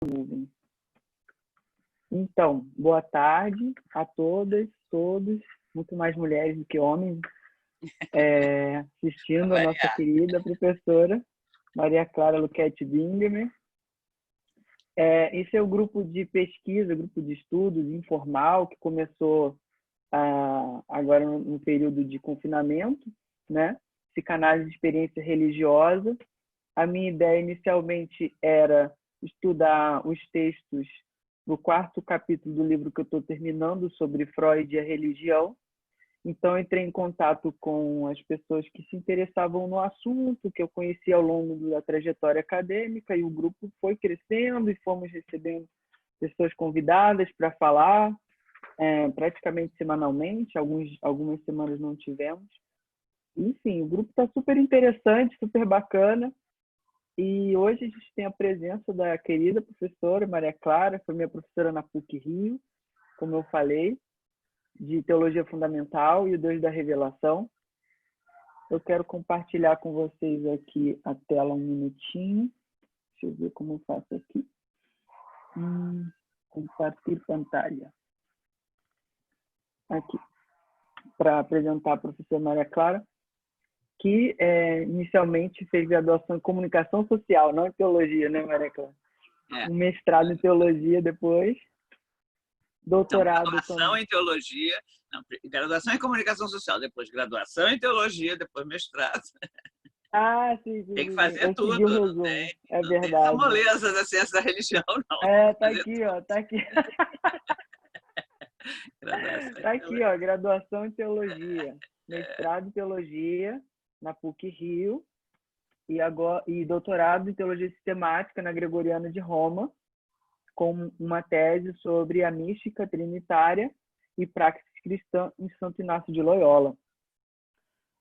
nuvem. Então, boa tarde a todas, todos, muito mais mulheres do que homens, assistindo a nossa querida professora Maria Clara Luquete Bingamer. Esse é o grupo de pesquisa, grupo de estudos informal, que começou agora no período de confinamento, né? Psicanálise de experiência religiosa. A minha ideia inicialmente era estudar os textos do 4º capítulo do livro que eu estou terminando, sobre Freud e a religião. Então, entrei em contato com as pessoas que se interessavam no assunto, que eu conheci ao longo da trajetória acadêmica, e o grupo foi crescendo e fomos recebendo pessoas convidadas para falar, praticamente semanalmente, algumas semanas não tivemos. Enfim, o grupo está super interessante, super bacana. E hoje a gente tem a presença da querida professora Maria Clara, foi minha professora na PUC-Rio, como eu falei, de Teologia Fundamental e o Deus da Revelação. Eu quero compartilhar com vocês aqui a tela um minutinho. Deixa eu ver como eu faço aqui. Compartilhar pantalla. Aqui, para apresentar a professora Maria Clara, que inicialmente fez graduação em Comunicação Social, não em Teologia, né, Maria Clara? Um mestrado em Teologia depois, doutorado... Graduação em Teologia, graduação em Comunicação Social, depois graduação em Teologia, depois mestrado. Sim. Tem que fazer eu tudo. Segui o resumo. Não verdade. Tem essa moleza da ciência da religião, não. Tá aqui, ó, tá aqui. Tá aqui, ó, graduação em Teologia, mestrado em Teologia na PUC-Rio e doutorado em Teologia Sistemática na Gregoriana de Roma, com uma tese sobre a mística trinitária e praxis cristã em Santo Inácio de Loyola.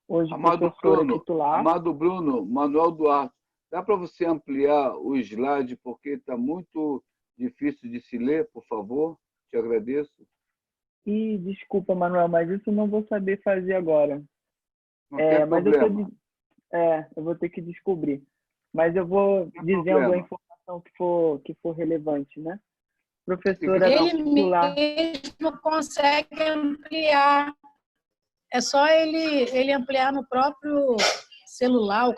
Hoje, professora titular. Amado Bruno, Manuel Duarte, dá para você ampliar o slide, porque está muito difícil de se ler, por favor? Te agradeço. Desculpa, Manuel, mas isso eu não vou saber fazer agora. Não tem mas problema. eu vou ter que descobrir. Mas eu vou dizendo a informação que for relevante, né? Professora titular. Ele mesmo consegue ampliar. É só ele ampliar no próprio celular.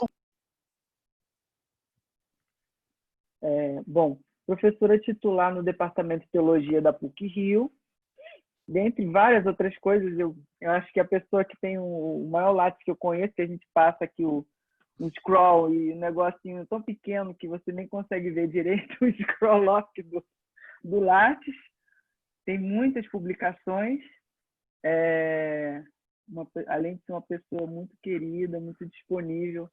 Bom, professora titular no Departamento de Teologia da PUC-Rio. Dentre várias outras coisas, eu acho que a pessoa que tem o maior lápis que eu conheço, que a gente passa aqui um scroll e um negocinho tão pequeno que você nem consegue ver direito o scroll lock do lápis. Tem muitas publicações. Além de ser uma pessoa muito querida, muito disponível,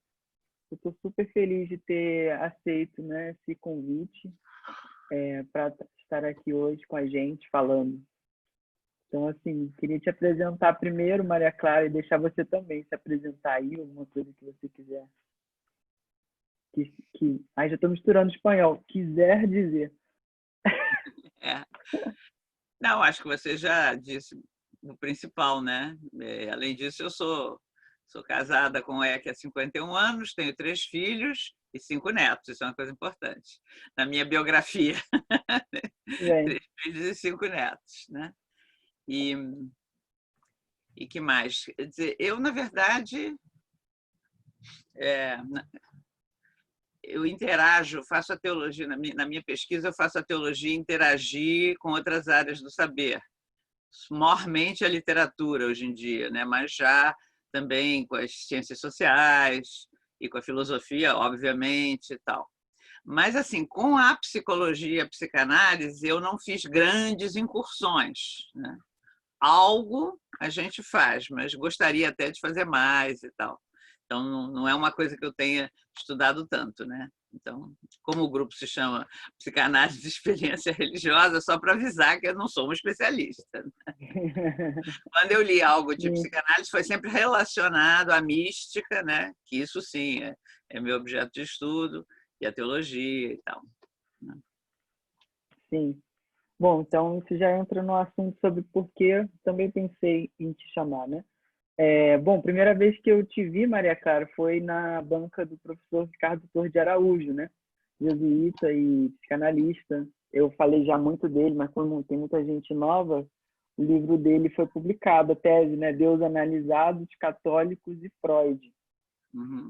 eu estou super feliz de ter aceito, né, esse convite para estar aqui hoje com a gente falando. Então, assim, queria te apresentar primeiro, Maria Clara, e deixar você também se apresentar aí, alguma coisa que você quiser. Já estou misturando espanhol. Quiser dizer. Não, acho que você já disse o principal, né? Além disso, eu sou casada com o EC há 51 anos, tenho 3 filhos e 5 netos. Isso é uma coisa importante na minha biografia. 3 filhos e 5 netos, né? E que mais? Quer dizer, eu, na verdade, eu interajo, faço a teologia, na minha pesquisa, eu faço a teologia interagir com outras áreas do saber, mormente a literatura hoje em dia, né? Mas já também com as ciências sociais e com a filosofia, obviamente, e tal. Mas, assim, com a psicologia, a psicanálise, eu não fiz grandes incursões, né? Algo a gente faz, mas gostaria até de fazer mais e tal. Então, não é uma coisa que eu tenha estudado tanto, né? Então, como o grupo se chama Psicanálise de Experiência Religiosa, só para avisar que eu não sou uma especialista. Quando eu li algo de psicanálise, foi sempre relacionado à mística, né? Que isso sim é meu objeto de estudo, e a teologia e tal. Sim. Bom, então isso já entra no assunto sobre por que também pensei em te chamar, né? Bom, primeira vez que eu te vi, Maria Clara, foi na banca do professor Ricardo Torres de Araújo, né? jesuíta e psicanalista. Eu falei já muito dele, mas como tem muita gente nova, o livro dele foi publicado, a tese, né? Deus Analisado, os Católicos e Freud.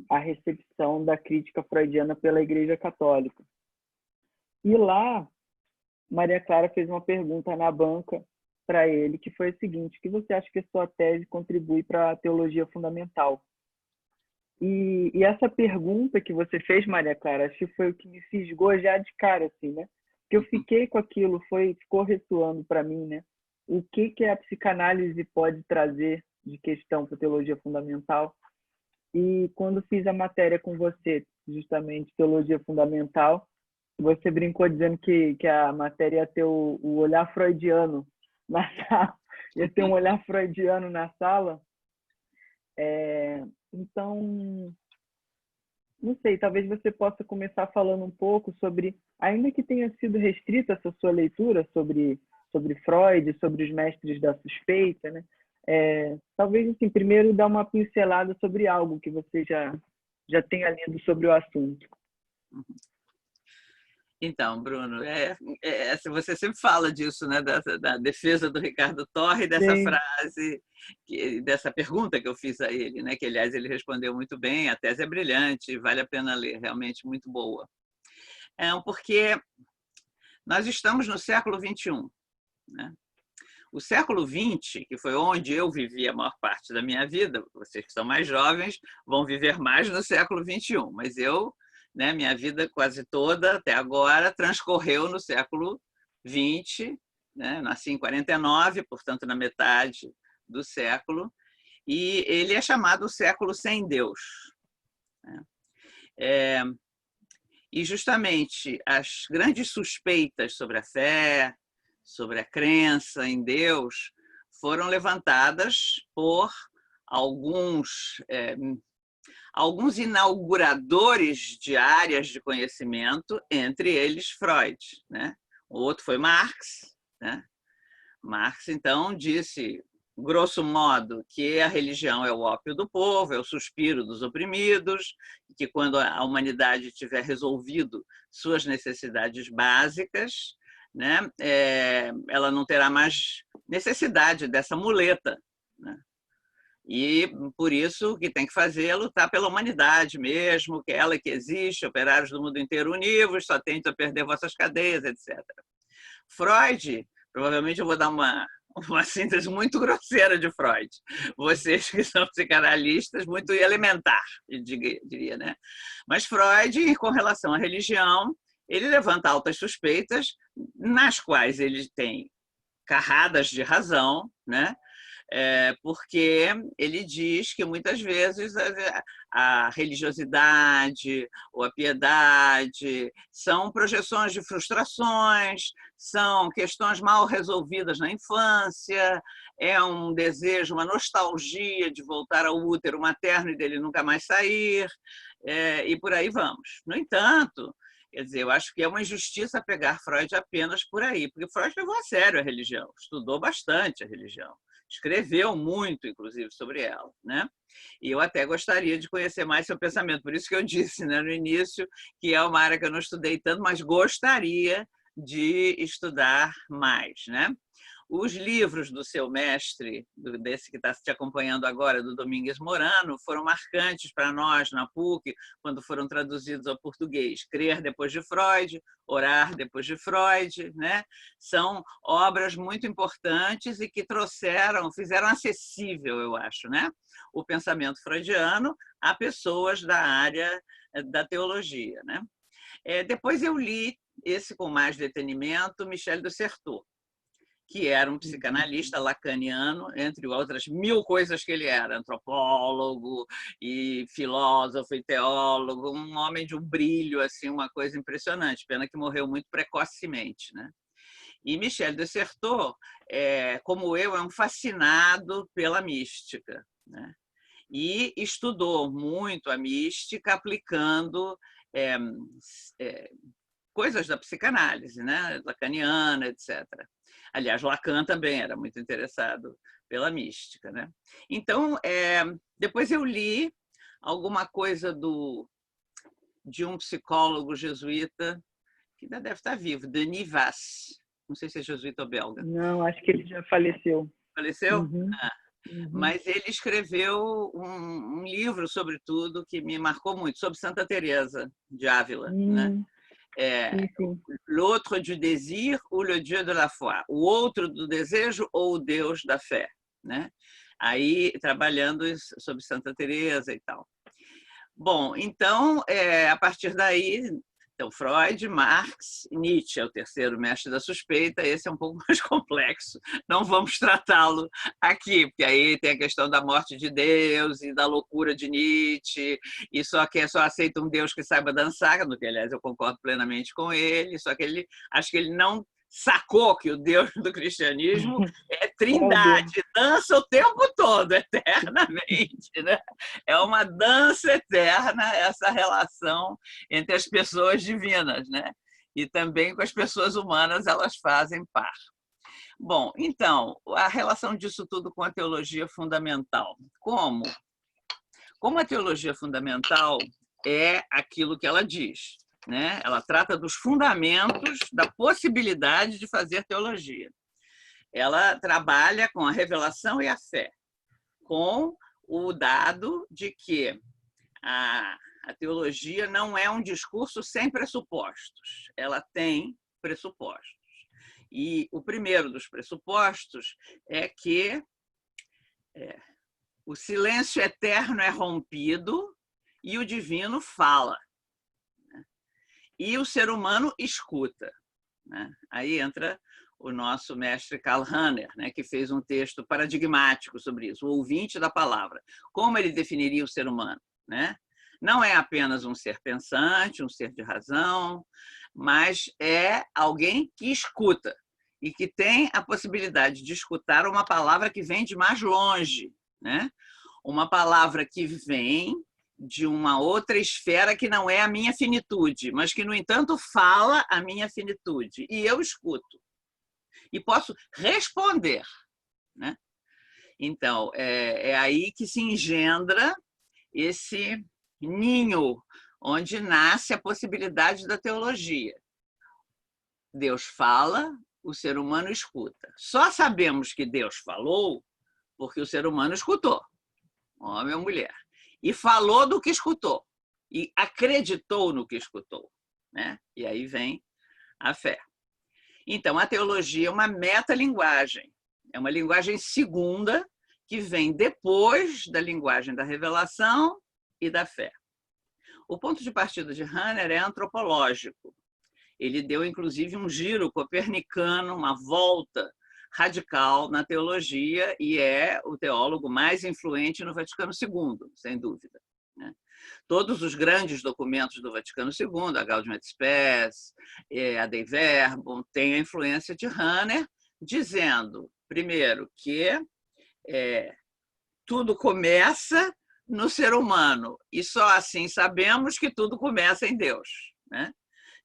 A recepção da crítica freudiana pela Igreja Católica. E lá, Maria Clara fez uma pergunta na banca para ele, que foi o seguinte: o que você acha que a sua tese contribui para a teologia fundamental? E essa pergunta que você fez, Maria Clara, acho que foi o que me fisgou já de cara, assim, né? Porque eu fiquei com aquilo, ficou ressoando para mim, né? O que a psicanálise pode trazer de questão para a teologia fundamental? E quando fiz a matéria com você, justamente, teologia fundamental, você brincou dizendo que a matéria ia ter o olhar freudiano na sala, ia ter um olhar freudiano na sala. Então, não sei, talvez você possa começar falando um pouco sobre, ainda que tenha sido restrita essa sua leitura sobre Freud, sobre os mestres da suspeita, né? Talvez, assim, primeiro dar uma pincelada sobre algo que você já tenha lido sobre o assunto. Então, Bruno, você sempre fala disso, né? Da defesa do Ricardo Torre, dessa Sim. frase, dessa pergunta que eu fiz a ele, né? Que, aliás, ele respondeu muito bem, a tese é brilhante, vale a pena ler, realmente muito boa. Porque nós estamos no século XXI, né? O século XX, que foi onde eu vivi a maior parte da minha vida, vocês que são mais jovens vão viver mais no século XXI, mas eu, né, minha vida quase toda, até agora, transcorreu no século XX, né? Nasci em 49, portanto, na metade do século, e ele é chamado o século sem Deus, né? E justamente as grandes suspeitas sobre a fé, sobre a crença em Deus, foram levantadas por alguns inauguradores de áreas de conhecimento, entre eles Freud, né? O outro foi Marx, né? Marx, então, disse, grosso modo, que a religião é o ópio do povo, é o suspiro dos oprimidos, que quando a humanidade tiver resolvido suas necessidades básicas, né, ela não terá mais necessidade dessa muleta, né? E, por isso, o que tem que fazer é lutar pela humanidade mesmo, que é ela que existe, operários do mundo inteiro univos, só tentem a perder vossas cadeias, etc. Freud, provavelmente eu vou dar uma síntese muito grosseira de Freud. Vocês que são psicanalistas, muito elementar, eu diria, né? Mas Freud, com relação à religião, ele levanta altas suspeitas, nas quais ele tem carradas de razão, né? Porque ele diz que muitas vezes a religiosidade ou a piedade são projeções de frustrações, são questões mal resolvidas na infância, é um desejo, uma nostalgia de voltar ao útero materno e dele nunca mais sair, e por aí vamos. No entanto, quer dizer, eu acho que é uma injustiça pegar Freud apenas por aí, porque Freud levou a sério a religião, estudou bastante a religião, escreveu muito, inclusive, sobre ela, né? E eu até gostaria de conhecer mais seu pensamento, por isso que eu disse, né, no início que é uma área que eu não estudei tanto, mas gostaria de estudar mais, né? Os livros do seu mestre, desse que está te acompanhando agora, do Domingues Morano, foram marcantes para nós na PUC, quando foram traduzidos ao português. Crer depois de Freud, Orar depois de Freud, né? São obras muito importantes e que fizeram acessível, eu acho, né, o pensamento freudiano a pessoas da área da teologia, né? Depois eu li, esse com mais detenimento, Michel de Certeau, que era um psicanalista lacaniano, entre outras 1000 coisas que ele era, antropólogo e filósofo e teólogo, um homem de um brilho, assim, uma coisa impressionante, pena que morreu muito precocemente, né? E Michel de Certeau, como eu, é um fascinado pela mística, né? E estudou muito a mística aplicando coisas da psicanálise, né, lacaniana, etc. Aliás, Lacan também era muito interessado pela mística, né? Então, depois eu li alguma coisa do de um psicólogo jesuíta, que ainda deve estar vivo, Denis Vasse. Não sei se é jesuíta ou belga. Não, acho que ele já faleceu. Faleceu? Uhum. Ah. Uhum. Mas ele escreveu um livro, sobretudo, que me marcou muito, sobre Santa Teresa de Ávila, né? L'autre du désir ou le Dieu de la foi, o outro do desejo ou o Deus da fé, né? Aí trabalhando sobre Santa Teresa e tal. Bom, então a partir daí, então Freud, Marx, Nietzsche é o terceiro mestre da suspeita. Esse é um pouco mais complexo, não vamos tratá-lo aqui, porque aí tem a questão da morte de Deus e da loucura de Nietzsche, e só aceita um Deus que saiba dançar, no que, aliás, eu concordo plenamente com ele, só que acho que ele não sacou que o Deus do cristianismo é trindade, dança o tempo todo, eternamente, né? É uma dança eterna essa relação entre as pessoas divinas, né? E também com as pessoas humanas, elas fazem par. Bom, então, a relação disso tudo com a teologia fundamental. Como? Como a teologia fundamental é aquilo que ela diz, né? Ela trata dos fundamentos da possibilidade de fazer teologia. Ela trabalha com a revelação e a fé, com o dado de que a teologia não é um discurso sem pressupostos, ela tem pressupostos. E o primeiro dos pressupostos é que o silêncio eterno é rompido e o divino fala. E o ser humano escuta, né? Aí entra o nosso mestre Karl Rahner, né, que fez um texto paradigmático sobre isso, o ouvinte da palavra. Como ele definiria o ser humano, né? Não é apenas um ser pensante, um ser de razão, mas é alguém que escuta e que tem a possibilidade de escutar uma palavra que vem de mais longe, né? Uma palavra que vem de uma outra esfera que não é a minha finitude, mas que, no entanto, fala a minha finitude. E eu escuto. E posso responder, né? Então, é aí que se engendra esse ninho onde nasce a possibilidade da teologia. Deus fala, o ser humano escuta. Só sabemos que Deus falou porque o ser humano escutou, homem ou mulher. E falou do que escutou, e acreditou no que escutou, né? E aí vem a fé. Então, a teologia é uma metalinguagem, é uma linguagem segunda que vem depois da linguagem da revelação e da fé. O ponto de partida de Rahner é antropológico. Ele deu, inclusive, um giro copernicano, uma volta radical na teologia, e é o teólogo mais influente no Vaticano II, sem dúvida, né? Todos os grandes documentos do Vaticano II, a Gaudium et Spes, a Dei Verbum, têm a influência de Rahner, dizendo, primeiro, que tudo começa no ser humano, e só assim sabemos que tudo começa em Deus, né?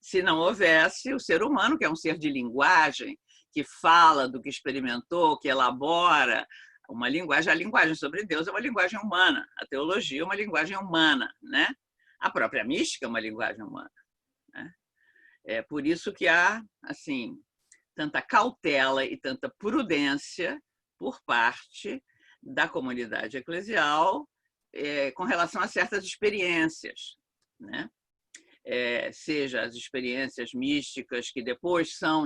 Se não houvesse o ser humano, que é um ser de linguagem, que fala do que experimentou, que elabora uma linguagem. A linguagem sobre Deus é uma linguagem humana, a teologia é uma linguagem humana, né? A própria mística é uma linguagem humana, né? É por isso que há, assim, tanta cautela e tanta prudência por parte da comunidade eclesial com relação a certas experiências, né? Seja as experiências místicas que depois são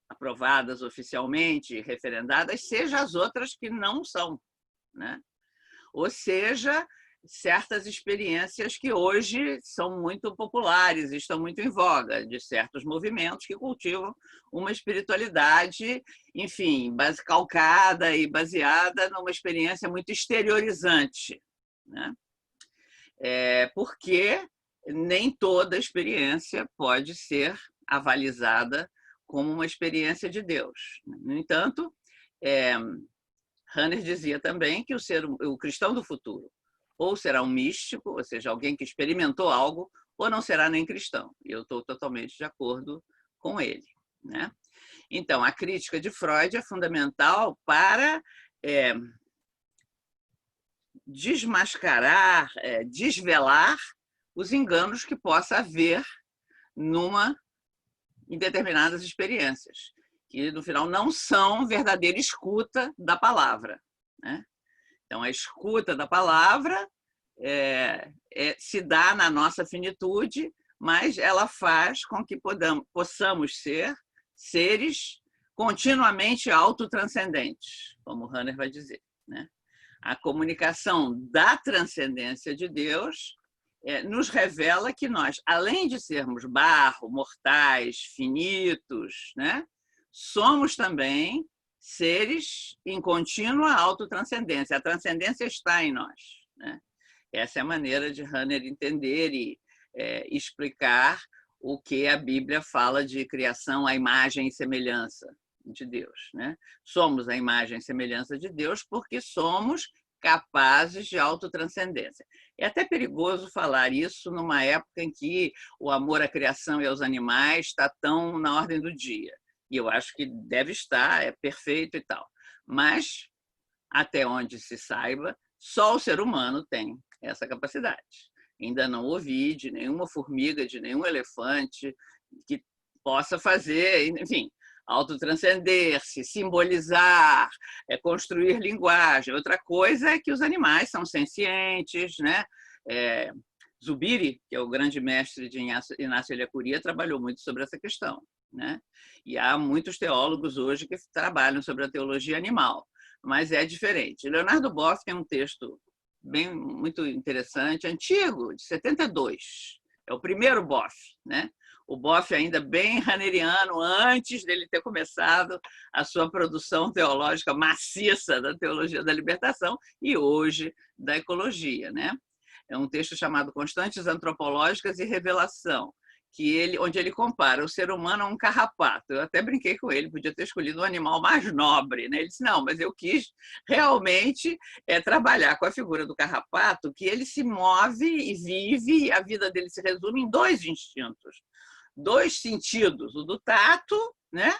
aprovadas oficialmente, referendadas, seja as outras que não são, né? Ou seja, certas experiências que hoje são muito populares, estão muito em voga, de certos movimentos que cultivam uma espiritualidade, enfim, calcada e baseada numa experiência muito exteriorizante, né? Porque nem toda experiência pode ser avalizada como uma experiência de Deus. No entanto, Rahner dizia também que o cristão do futuro ou será um místico, ou seja, alguém que experimentou algo, ou não será nem cristão. E eu estou totalmente de acordo com ele, né? Então, a crítica de Freud é fundamental para desmascarar, desvelar os enganos que possa haver em determinadas experiências, que no final não são verdadeira escuta da palavra, né? Então, a escuta da palavra se dá na nossa finitude, mas ela faz com que possamos ser seres continuamente autotranscendentes, como Rahner vai dizer, né? A comunicação da transcendência de Deus nos revela que nós, além de sermos barro, mortais, finitos, né, somos também seres em contínua autotranscendência. A transcendência está em nós, né? Essa é a maneira de Rahner entender e explicar o que a Bíblia fala de criação à imagem e semelhança de Deus, né? Somos a imagem e semelhança de Deus porque somos capazes de autotranscendência. É até perigoso falar isso numa época em que o amor à criação e aos animais está tão na ordem do dia. E eu acho que deve estar, é perfeito e tal. Mas, até onde se saiba, só o ser humano tem essa capacidade. Ainda não ouvi de nenhuma formiga, de nenhum elefante que possa fazer, enfim, autotranscender-se, simbolizar, construir linguagem. Outra coisa é que os animais são sencientes, né? Zubiri, que é o grande mestre de Inácio Ellacuría, trabalhou muito sobre essa questão, né? E há muitos teólogos hoje que trabalham sobre a teologia animal, mas é diferente. Leonardo Boff tem um texto muito interessante, antigo, de 72. É o primeiro Boff, né? O Boff ainda bem rahneriano, antes dele ter começado a sua produção teológica maciça da teologia da libertação e hoje da ecologia, né? É um texto chamado Constantes Antropológicas e Revelação, onde ele compara o ser humano a um carrapato. Eu até brinquei com ele, podia ter escolhido um animal mais nobre, né? Ele disse, não, mas eu quis realmente trabalhar com a figura do carrapato, que ele se move e vive, e a vida dele se resume em 2 instintos, 2 sentidos, o do tato, né?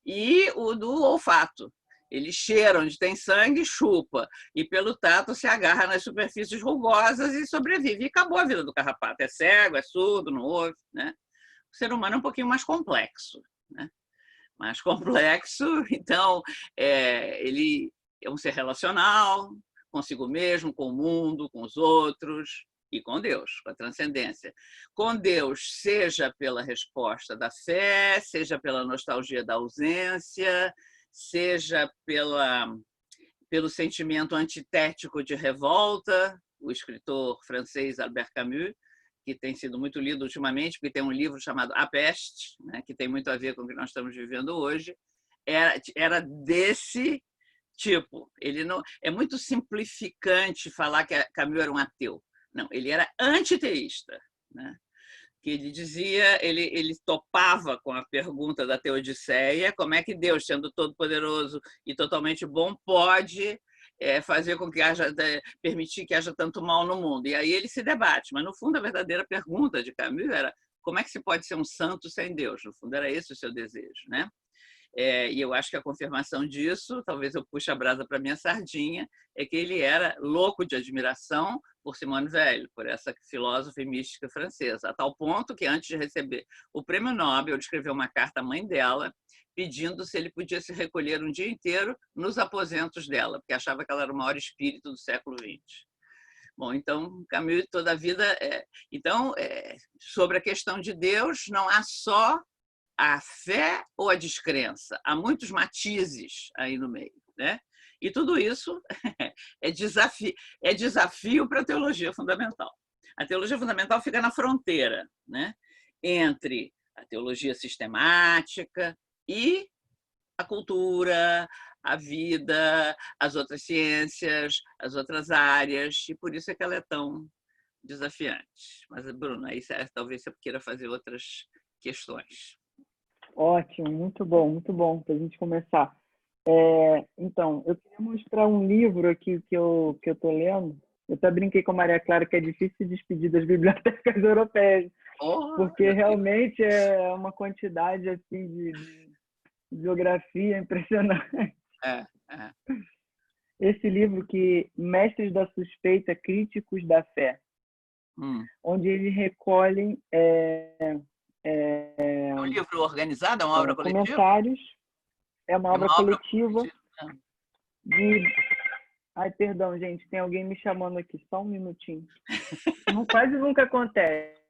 E o do olfato. Ele cheira onde tem sangue, chupa, e pelo tato se agarra nas superfícies rugosas e sobrevive. E acabou a vida do carrapato. É cego, é surdo, não ouve, né? O ser humano é um pouquinho mais complexo, né? Mais complexo, então ele é um ser relacional, consigo mesmo, com o mundo, com os outros e com Deus, com a transcendência. Com Deus, seja pela resposta da fé, seja pela nostalgia da ausência, seja pelo sentimento antitético de revolta, o escritor francês Albert Camus, que tem sido muito lido ultimamente, porque tem um livro chamado A Peste, né, que tem muito a ver com o que nós estamos vivendo hoje, era desse tipo. Ele não, é muito simplificante falar que Camus era um ateu. Não, ele era antiteísta, né? Que ele dizia, ele topava com a pergunta da Teodiceia, como é que Deus, sendo todo-poderoso e totalmente bom, pode fazer com que permitir que haja tanto mal no mundo. E aí ele se debate, mas no fundo a verdadeira pergunta de Camus era como é que se pode ser um santo sem Deus? No fundo era esse o seu desejo, né? E eu acho que a confirmação disso, talvez eu puxe a brasa para minha sardinha, é que ele era louco de admiração por Simone Weil, por essa filósofa e mística francesa, a tal ponto que, antes de receber o prêmio Nobel, ele escreveu uma carta à mãe dela, pedindo se ele podia se recolher um dia inteiro nos aposentos dela, porque achava que ela era o maior espírito do século XX. Bom, então, Camus, toda a vida... sobre a questão de Deus, não há só a fé ou a descrença. Há muitos matizes aí no meio, né? E tudo isso é desafio para a teologia fundamental. A teologia fundamental fica na fronteira, né, entre a teologia sistemática e a cultura, a vida, as outras ciências, as outras áreas, e por isso é que ela é tão desafiante. Mas, Bruno, aí talvez você queira fazer outras questões. Ótimo, muito bom para a gente começar. Então, eu queria mostrar um livro aqui que eu estou lendo. Eu até brinquei com a Maria Clara que é difícil despedir das bibliotecas europeias, porque realmente é uma quantidade assim, de geografia impressionante. Esse livro que Mestres da Suspeita, Críticos da Fé. onde eles recolhem É um livro organizado? É uma obra coletiva? comentários. É uma obra coletiva coletiva. de... Ai, perdão, gente, tem alguém me chamando aqui, só um minutinho. Quase nunca acontece.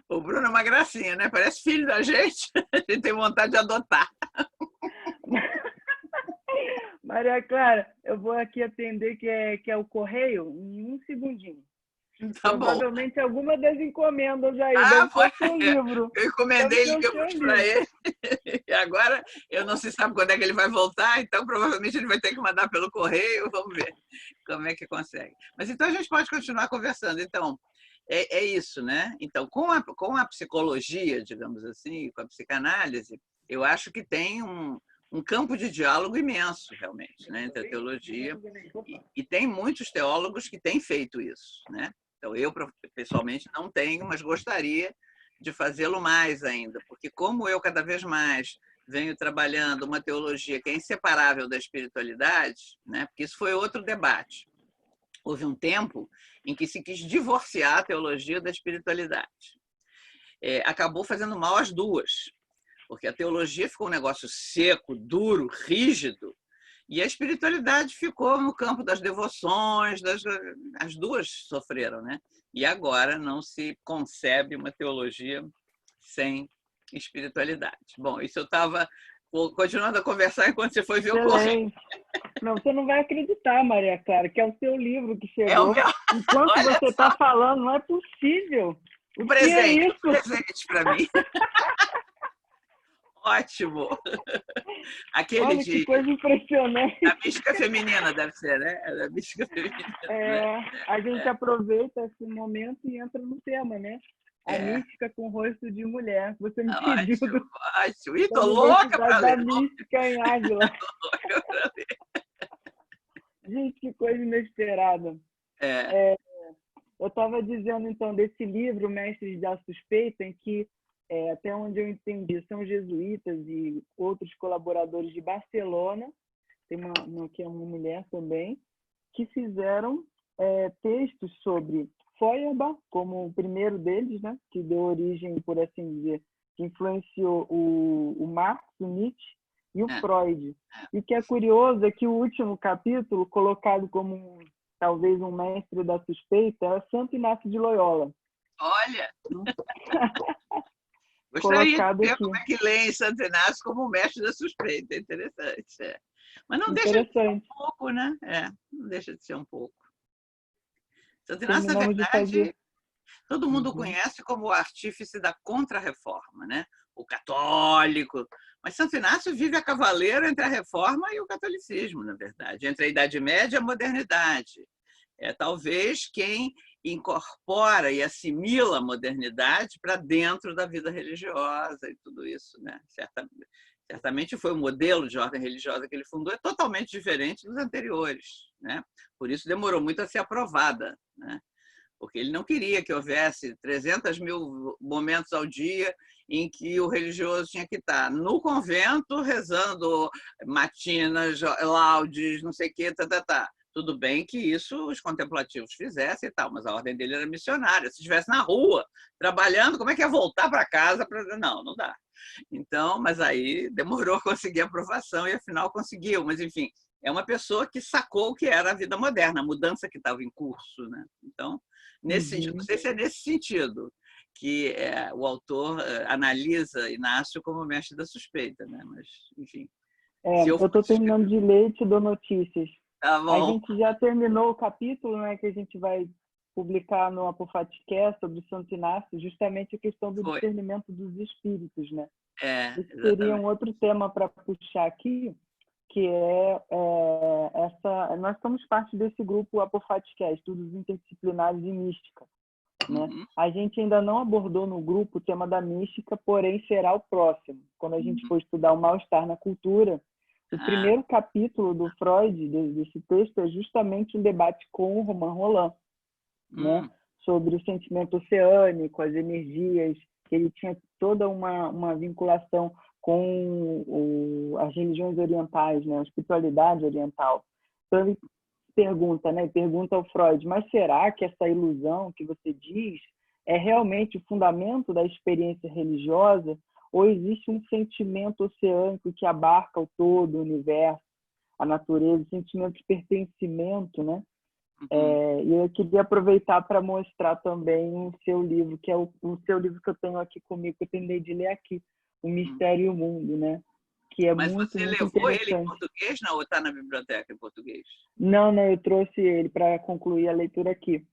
O Bruno é uma gracinha, né? Parece filho da gente. A gente tem vontade de adotar. Maria Clara, eu vou aqui atender que é o correio em um segundinho. Tá bom. Provavelmente alguma das encomendas aí. Foi. Seu livro. Eu encomendei livros para ele. E agora eu não se sabe quando é que ele vai voltar, então provavelmente ele vai ter que mandar pelo correio. Vamos ver como é que consegue. Mas então a gente pode continuar conversando. Então, é isso, né? Então, com a psicologia, digamos assim, com a psicanálise, eu acho que tem um campo de diálogo imenso, realmente, né, entre a teologia. E tem muitos teólogos que têm feito isso, né? Então, eu, pessoalmente, não tenho, mas gostaria de fazê-lo mais ainda, porque como eu, cada vez mais, venho trabalhando uma teologia que é inseparável da espiritualidade, né? Porque isso foi outro debate. Houve um tempo em que se quis divorciar a teologia da espiritualidade. Acabou fazendo mal às duas, porque a teologia ficou um negócio seco, duro, rígido, e a espiritualidade ficou no campo das devoções, as duas sofreram, né? E agora não se concebe uma teologia sem espiritualidade. Bom, isso eu estava continuando a conversar enquanto você foi ver o correio. Não, você não vai acreditar, Maria Clara, que é o seu livro que chegou. Meu... Enquanto você está falando, não é possível. Um presente para mim. Ótimo! Aquele Olha, que coisa impressionante. A mística feminina deve ser, né? A mística feminina. A gente aproveita esse momento e entra no tema, né? A mística com rosto de mulher. Você me pediu. Ótimo. E tô louca para ler. Da mística em Águila. Gente, que coisa inesperada. Eu estava dizendo, então, desse livro, Mestres da Suspeita, em que até onde eu entendi, são jesuítas e outros colaboradores de Barcelona, tem que é uma mulher também, que fizeram textos sobre Feuerbach, como o primeiro deles, né, que deu origem, por assim dizer, que influenciou o Marx, o Nietzsche e o Freud. E o que é curioso é que o último capítulo, colocado como talvez um mestre da suspeita, é Santo Inácio de Loyola. Olha! Gostaria de ver como é que lê em Santo Inácio como mestre da suspeita. Interessante. Mas não deixa de ser um pouco, né? Não deixa de ser um pouco. Santo Inácio, na verdade, todo mundo conhece como o artífice da contra-reforma, né? O católico. Mas Santo Inácio vive a cavaleiro entre a reforma e o catolicismo, na verdade, entre a Idade Média e a modernidade. Talvez quem incorpora e assimila a modernidade para dentro da vida religiosa e tudo isso, né? Certamente foi o modelo de ordem religiosa que ele fundou, é totalmente diferente dos anteriores, né? Por isso demorou muito a ser aprovada, né? Porque ele não queria que houvesse 300 mil momentos ao dia em que o religioso tinha que estar no convento rezando matinas, laudes, não sei o quê, Tudo bem que isso os contemplativos fizessem e tal, mas a ordem dele era missionária. Se estivesse na rua, trabalhando, como é que ia voltar para casa? Não dá. Então, mas aí demorou a conseguir a aprovação e, afinal, conseguiu. Mas, enfim, é uma pessoa que sacou o que era a vida moderna, a mudança que estava em curso, né? Então, nesse sentido, não sei se é nesse sentido que o autor analisa Inácio como mestre da suspeita, né? Mas, enfim. Eu estou terminando de ler e te dou notícias. Tá bom. A gente já terminou o capítulo, né, que a gente vai publicar no Apofaticast sobre Santo Inácio, justamente a questão do discernimento dos espíritos, né? Isso seria um outro tema para puxar aqui, que nós somos parte desse grupo Apofaticast, Estudos Interdisciplinares de Mística, né? A gente ainda não abordou no grupo o tema da mística, porém será o próximo. Quando a gente for estudar o mal-estar na cultura, o primeiro capítulo do Freud, desse texto, é justamente um debate com o Romain Rolland, né? Sobre o sentimento oceânico, as energias, que ele tinha toda uma vinculação com as religiões orientais, né? A espiritualidade oriental. Então ele pergunta, né? Pergunta ao Freud, mas será que essa ilusão que você diz é realmente o fundamento da experiência religiosa? Ou existe um sentimento oceânico que abarca o todo, o universo, a natureza, o sentimento de pertencimento, né? E eu queria aproveitar para mostrar também o seu livro, que é o seu livro que eu tenho aqui comigo, que eu terminei de ler aqui, O Mistério e o Mundo, né? Que é Mas muito, você muito levou interessante. ele em português, não? Ou está na biblioteca em português? Não, eu trouxe ele para concluir a leitura aqui.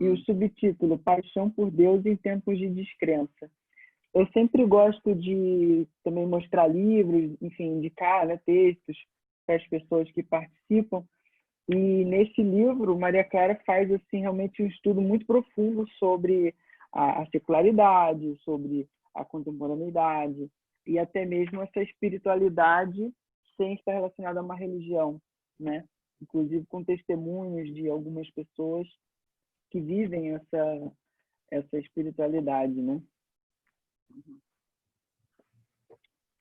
E o subtítulo, Paixão por Deus em Tempos de Descrença. Eu sempre gosto de também mostrar livros, enfim, indicar, né, textos para as pessoas que participam. E nesse livro, Maria Clara faz assim realmente um estudo muito profundo sobre a secularidade, sobre a contemporaneidade e até mesmo essa espiritualidade sem estar relacionada a uma religião, né? Inclusive com testemunhos de algumas pessoas que vivem essa espiritualidade, né?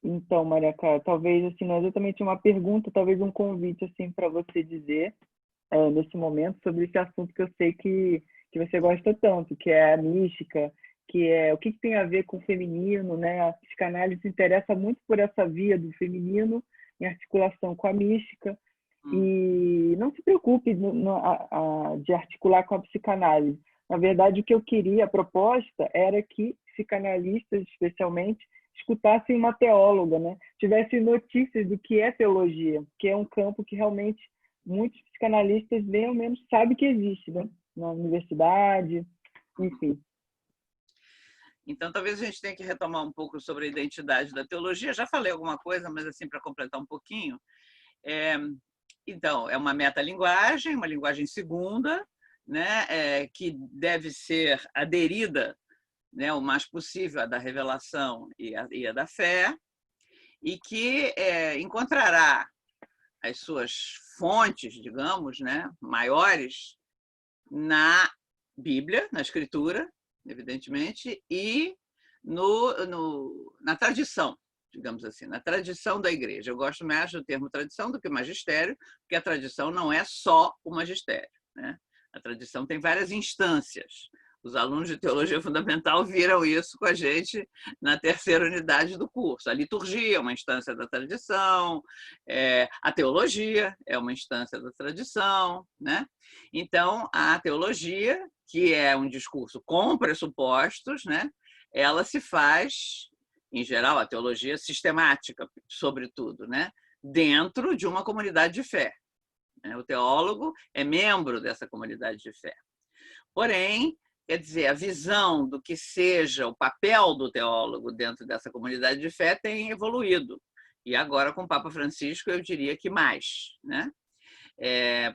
Então, Maria Clara, talvez assim, não é exatamente uma pergunta, talvez um convite assim para você dizer nesse momento sobre esse assunto que eu sei que você gosta tanto, que é a mística, que é o que tem a ver com o feminino, né? A psicanálise se interessa muito por essa via do feminino em articulação com a mística. E não se preocupe de articular com a psicanálise. Na verdade, o que eu queria, a proposta, era que psicanalistas, especialmente, escutassem uma teóloga, né? Tivessem notícias do que é teologia, que é um campo que realmente muitos psicanalistas nem ao menos sabem que existe, né? Na universidade, enfim. Então, talvez a gente tenha que retomar um pouco sobre a identidade da teologia. Já falei alguma coisa, mas assim, para completar um pouquinho. Então, é uma metalinguagem, uma linguagem segunda, né? Que deve ser aderida, né, o mais possível à da revelação e à da fé, e que encontrará as suas fontes, digamos, né, maiores na Bíblia, na Escritura, evidentemente, e na tradição, digamos assim, na tradição da igreja. Eu gosto mais do termo tradição do que magistério, porque a tradição não é só o magistério, né? A tradição tem várias instâncias. Os alunos de Teologia Fundamental viram isso com a gente na terceira unidade do curso. A liturgia é uma instância da tradição, a teologia é uma instância da tradição, né? Então, a teologia, que é um discurso com pressupostos, né? Ela se faz, em geral, a teologia sistemática, sobretudo, né? Dentro de uma comunidade de fé. O teólogo é membro dessa comunidade de fé. Porém, quer dizer, a visão do que seja o papel do teólogo dentro dessa comunidade de fé tem evoluído. E agora, com o Papa Francisco, eu diria que mais, né?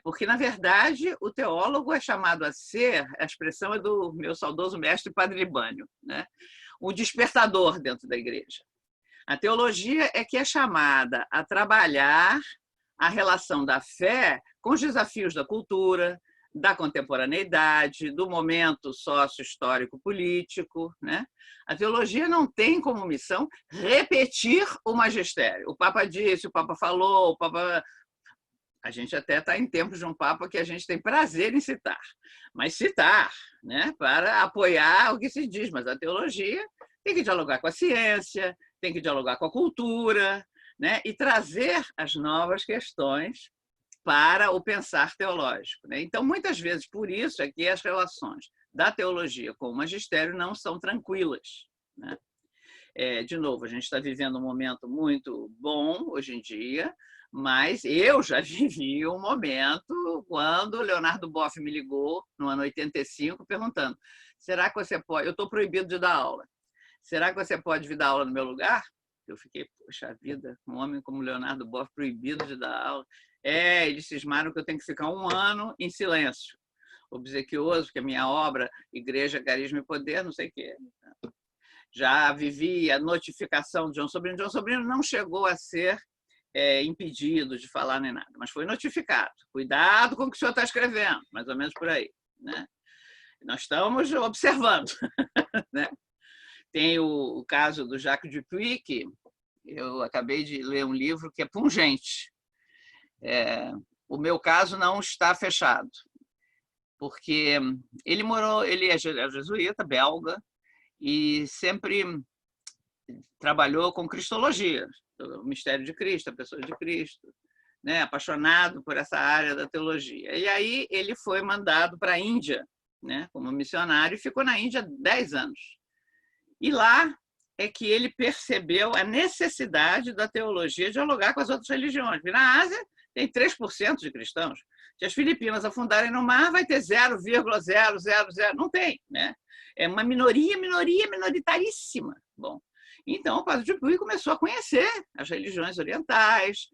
Porque, na verdade, o teólogo é chamado a ser, a expressão é do meu saudoso mestre Padre Libânio, né? O despertador dentro da igreja. A teologia é que é chamada a trabalhar a relação da fé com os desafios da cultura, da contemporaneidade, do momento sócio-histórico-político, né? A teologia não tem como missão repetir o magistério. O Papa disse, o Papa falou, o Papa... A gente até está em tempos de um Papa que a gente tem prazer em citar, mas citar, né? Para apoiar o que se diz. Mas a teologia tem que dialogar com a ciência, tem que dialogar com a cultura, né? E trazer as novas questões para o pensar teológico, né? Então, muitas vezes, por isso é que as relações da teologia com o magistério não são tranquilas, né? De novo, a gente está vivendo um momento muito bom hoje em dia, mas eu já vivi um momento quando o Leonardo Boff me ligou, no ano 85, perguntando: será que você pode... Eu estou proibido de dar aula. Será que você pode vir dar aula no meu lugar? Eu fiquei, poxa vida, um homem como Leonardo Boff proibido de dar aula. Eles cismaram que eu tenho que ficar 1 ano em silêncio, obsequioso, porque a minha obra, Igreja, Carisma e Poder, não sei o quê. Já vivi a notificação de João Sobrino. João Sobrino não chegou a ser impedido de falar nem nada, mas foi notificado. Cuidado com o que o senhor está escrevendo, mais ou menos por aí, né? Nós estamos observando, né? Tem o caso do Jacques Dupuy, que eu acabei de ler um livro que é pungente. o meu caso não está fechado, porque ele é jesuíta, belga, e sempre trabalhou com cristologia, o mistério de Cristo, a pessoa de Cristo, né? Apaixonado por essa área da teologia. E aí ele foi mandado para a Índia, né? Como missionário, e ficou na Índia 10 anos. E lá é que ele percebeu a necessidade da teologia dialogar com as outras religiões. Porque na Ásia tem 3% de cristãos. Se as Filipinas afundarem no mar, vai ter 0,000. Não tem, né? É uma minoritaríssima. Bom, então o Padre Dupuy começou a conhecer as religiões orientais,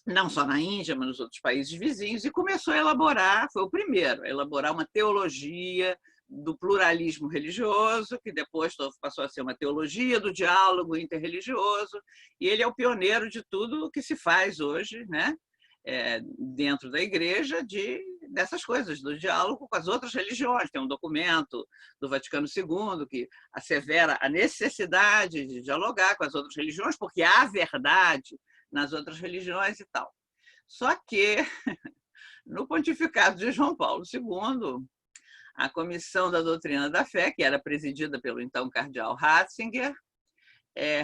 não só na Índia, mas nos outros países vizinhos, e começou a elaborar, foi o primeiro, a elaborar uma teologia do pluralismo religioso, que depois passou a ser uma teologia do diálogo interreligioso, e ele é o pioneiro de tudo o que se faz hoje, né? Dentro da igreja, dessas coisas, do diálogo com as outras religiões. Tem um documento do Vaticano II que assevera a necessidade de dialogar com as outras religiões, porque há verdade nas outras religiões e tal. Só que, no pontificado de João Paulo II, a Comissão da Doutrina da Fé, que era presidida pelo então cardeal Ratzinger,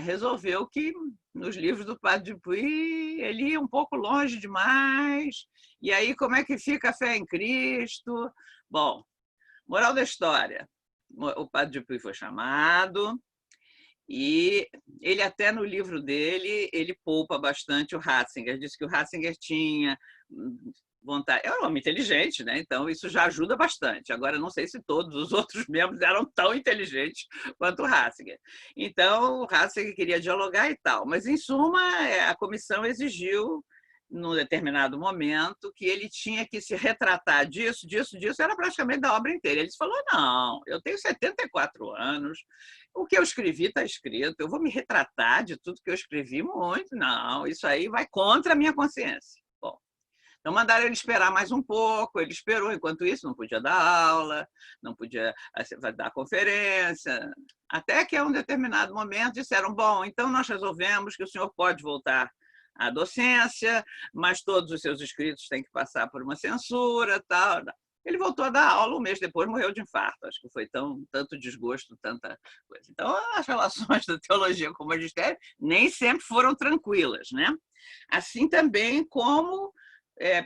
resolveu que, nos livros do Padre Dupuy, ele ia um pouco longe demais, e aí como é que fica a fé em Cristo? Bom, moral da história, o Padre Dupuy foi chamado, e ele até no livro dele, ele poupa bastante o Ratzinger, disse que o Ratzinger tinha vontade, era um homem inteligente, né? Então isso já ajuda bastante. Agora não sei se todos os outros membros eram tão inteligentes quanto o Ratzinger. Então o Ratzinger queria dialogar e tal, mas em suma a comissão exigiu num determinado momento que ele tinha que se retratar disso, era praticamente da obra inteira. Ele falou: não, eu tenho 74 anos, o que eu escrevi está escrito, eu vou me retratar de tudo que eu escrevi muito? Não, isso aí vai contra a minha consciência. Bom, então mandaram ele esperar mais um pouco, ele esperou, enquanto isso não podia dar aula, não podia dar conferência, até que a um determinado momento disseram: bom, então nós resolvemos que o senhor pode voltar à docência, mas todos os seus escritos têm que passar por uma censura, tal. Ele voltou a dar aula, um mês depois morreu de infarto. Acho que foi tanto desgosto, tanta coisa. Então, as relações da teologia com o magistério nem sempre foram tranquilas, né? Assim também como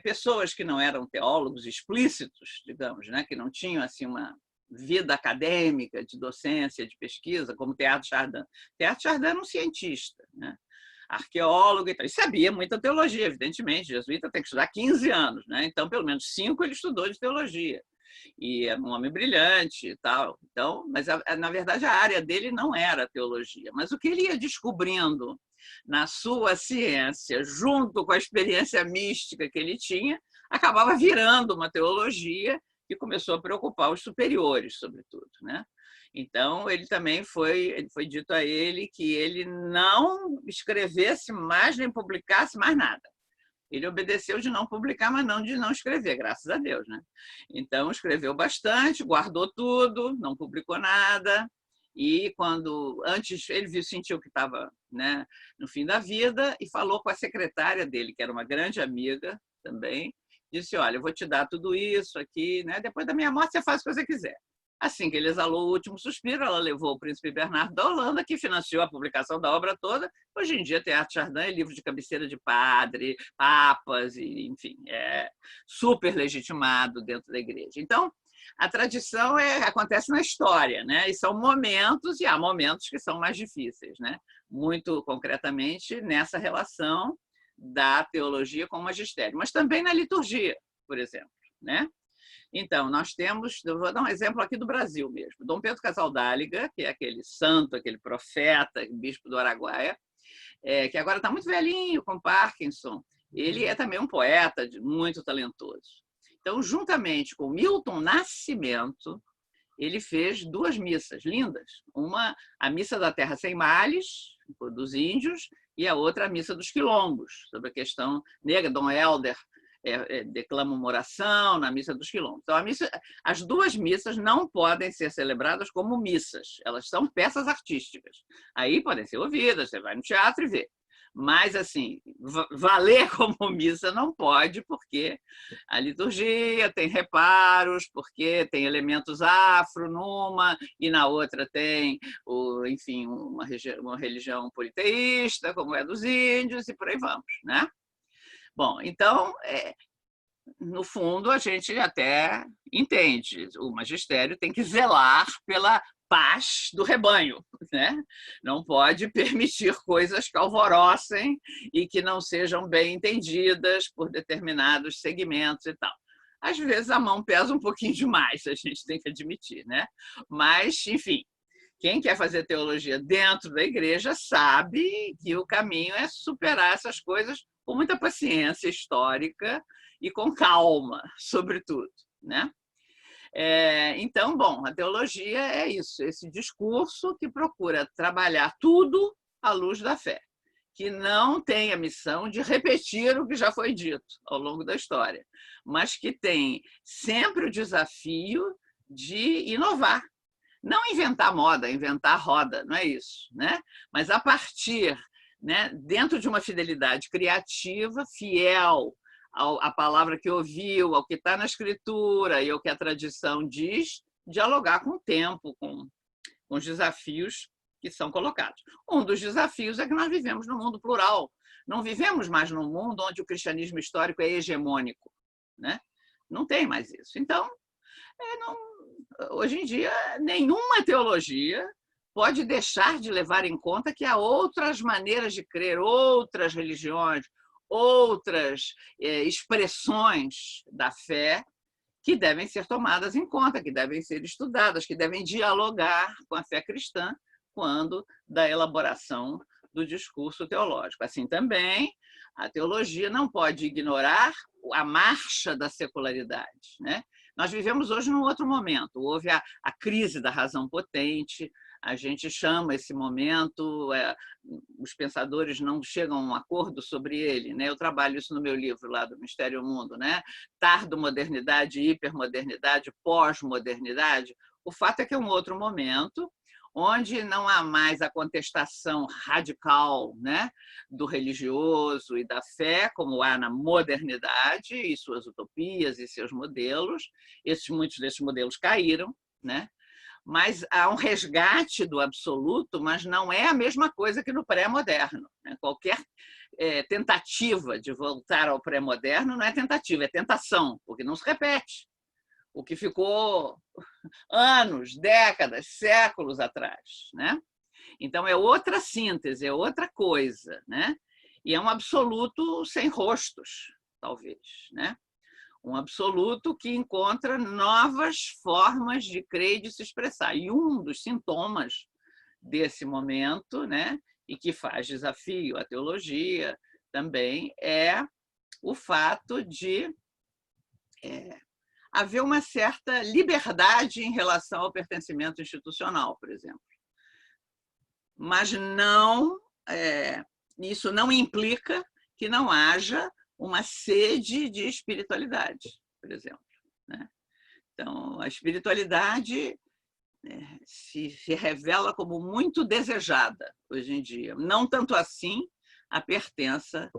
pessoas que não eram teólogos explícitos, digamos, né? Que não tinham assim uma vida acadêmica de docência, de pesquisa, como Teilhard Chardin. Teilhard Chardin era um cientista, né? Arqueólogo e tal. E sabia muita teologia, evidentemente. Jesuíta tem que estudar 15 anos, né? Então, pelo menos 5 ele estudou de teologia. E é um homem brilhante e tal. Então, mas, na verdade, a área dele não era teologia. Mas o que ele ia descobrindo na sua ciência, junto com a experiência mística que ele tinha, acabava virando uma teologia que começou a preocupar os superiores, sobretudo, né? Então, ele também foi dito a ele que ele não escrevesse mais nem publicasse mais nada. Ele obedeceu de não publicar, mas não de não escrever, graças a Deus, né? Então, escreveu bastante, guardou tudo, não publicou nada. E antes ele sentiu que estava, né, no fim da vida, e falou com a secretária dele, que era uma grande amiga também, disse: olha, eu vou te dar tudo isso aqui, né? Depois da minha morte você faz o que você quiser. Assim que ele exalou o último suspiro, ela levou o príncipe Bernardo da Holanda, que financiou a publicação da obra toda. Hoje em dia, Teilhard Chardin é livro de cabeceira de padre, papas, e, enfim, é super legitimado dentro da igreja. Então, a tradição acontece na história, né? E são momentos, e há momentos que são mais difíceis, né? Muito concretamente nessa relação da teologia com o magistério, mas também na liturgia, por exemplo, né? Então, nós temos, eu vou dar um exemplo aqui do Brasil mesmo, Dom Pedro Casaldáliga, que é aquele santo, aquele profeta, bispo do Araguaia, que agora está muito velhinho, com Parkinson. Ele é também um poeta muito talentoso. Então, juntamente com Milton Nascimento, ele fez 2 missas lindas. Uma, a Missa da Terra Sem Males, dos índios, e a outra, a Missa dos Quilombos, sobre a questão negra. Dom Helder declama uma oração na Missa dos Quilombos. Então, as 2 missas não podem ser celebradas como missas, elas são peças artísticas. Aí podem ser ouvidas, você vai no teatro e vê. Mas, assim, valer como missa não pode, porque a liturgia tem reparos, porque tem elementos afro numa, e na outra tem, enfim, uma religião politeísta, como é dos índios, e por aí vamos, né? Bom, então, no fundo, a gente até entende. O magistério tem que zelar pela paz do rebanho, né? Não pode permitir coisas que alvorocem e que não sejam bem entendidas por determinados segmentos e tal. Às vezes a mão pesa um pouquinho demais, a gente tem que admitir, né? Mas, enfim, quem quer fazer teologia dentro da igreja sabe que o caminho é superar essas coisas com muita paciência histórica e com calma, sobretudo, né? Então, bom, a teologia é isso, esse discurso que procura trabalhar tudo à luz da fé, que não tem a missão de repetir o que já foi dito ao longo da história, mas que tem sempre o desafio de inovar. Não inventar moda, inventar roda, não é isso, né? Mas a partir, né, dentro de uma fidelidade criativa, fiel à palavra que ouviu, ao que está na Escritura e ao que a tradição diz, dialogar com o tempo, com os desafios que são colocados. Um dos desafios é que nós vivemos num mundo plural. Não vivemos mais num mundo onde o cristianismo histórico é hegemônico, né? Não tem mais isso. Então, hoje em dia, nenhuma teologia pode deixar de levar em conta que há outras maneiras de crer, outras religiões, outras expressões da fé que devem ser tomadas em conta, que devem ser estudadas, que devem dialogar com a fé cristã quando da elaboração do discurso teológico. Assim também, a teologia não pode ignorar a marcha da secularidade, né? Nós vivemos hoje num outro momento. Houve a crise da razão potente, a gente chama esse momento, os pensadores não chegam a um acordo sobre ele, né? Eu trabalho isso no meu livro lá do Mistério ao Mundo, né? Tardomodernidade, hipermodernidade, pós-modernidade. O fato é que é um outro momento onde não há mais a contestação radical, né, do religioso e da fé, como há na modernidade e suas utopias e seus modelos. Muitos desses modelos caíram, né? Mas há um resgate do absoluto, mas não é a mesma coisa que no pré-moderno, né? Qualquer tentativa de voltar ao pré-moderno não é tentativa, é tentação, porque não se repete o que ficou anos, décadas, séculos atrás, né? Então, é outra síntese, é outra coisa, né? E é um absoluto sem rostos, talvez, né? Um absoluto que encontra novas formas de crer e de se expressar. E um dos sintomas desse momento, né, e que faz desafio à teologia também, é o fato de haver uma certa liberdade em relação ao pertencimento institucional, por exemplo. Mas isso não implica que não haja uma sede de espiritualidade, por exemplo, né? Então, a espiritualidade se revela como muito desejada hoje em dia. Não tanto assim a pertença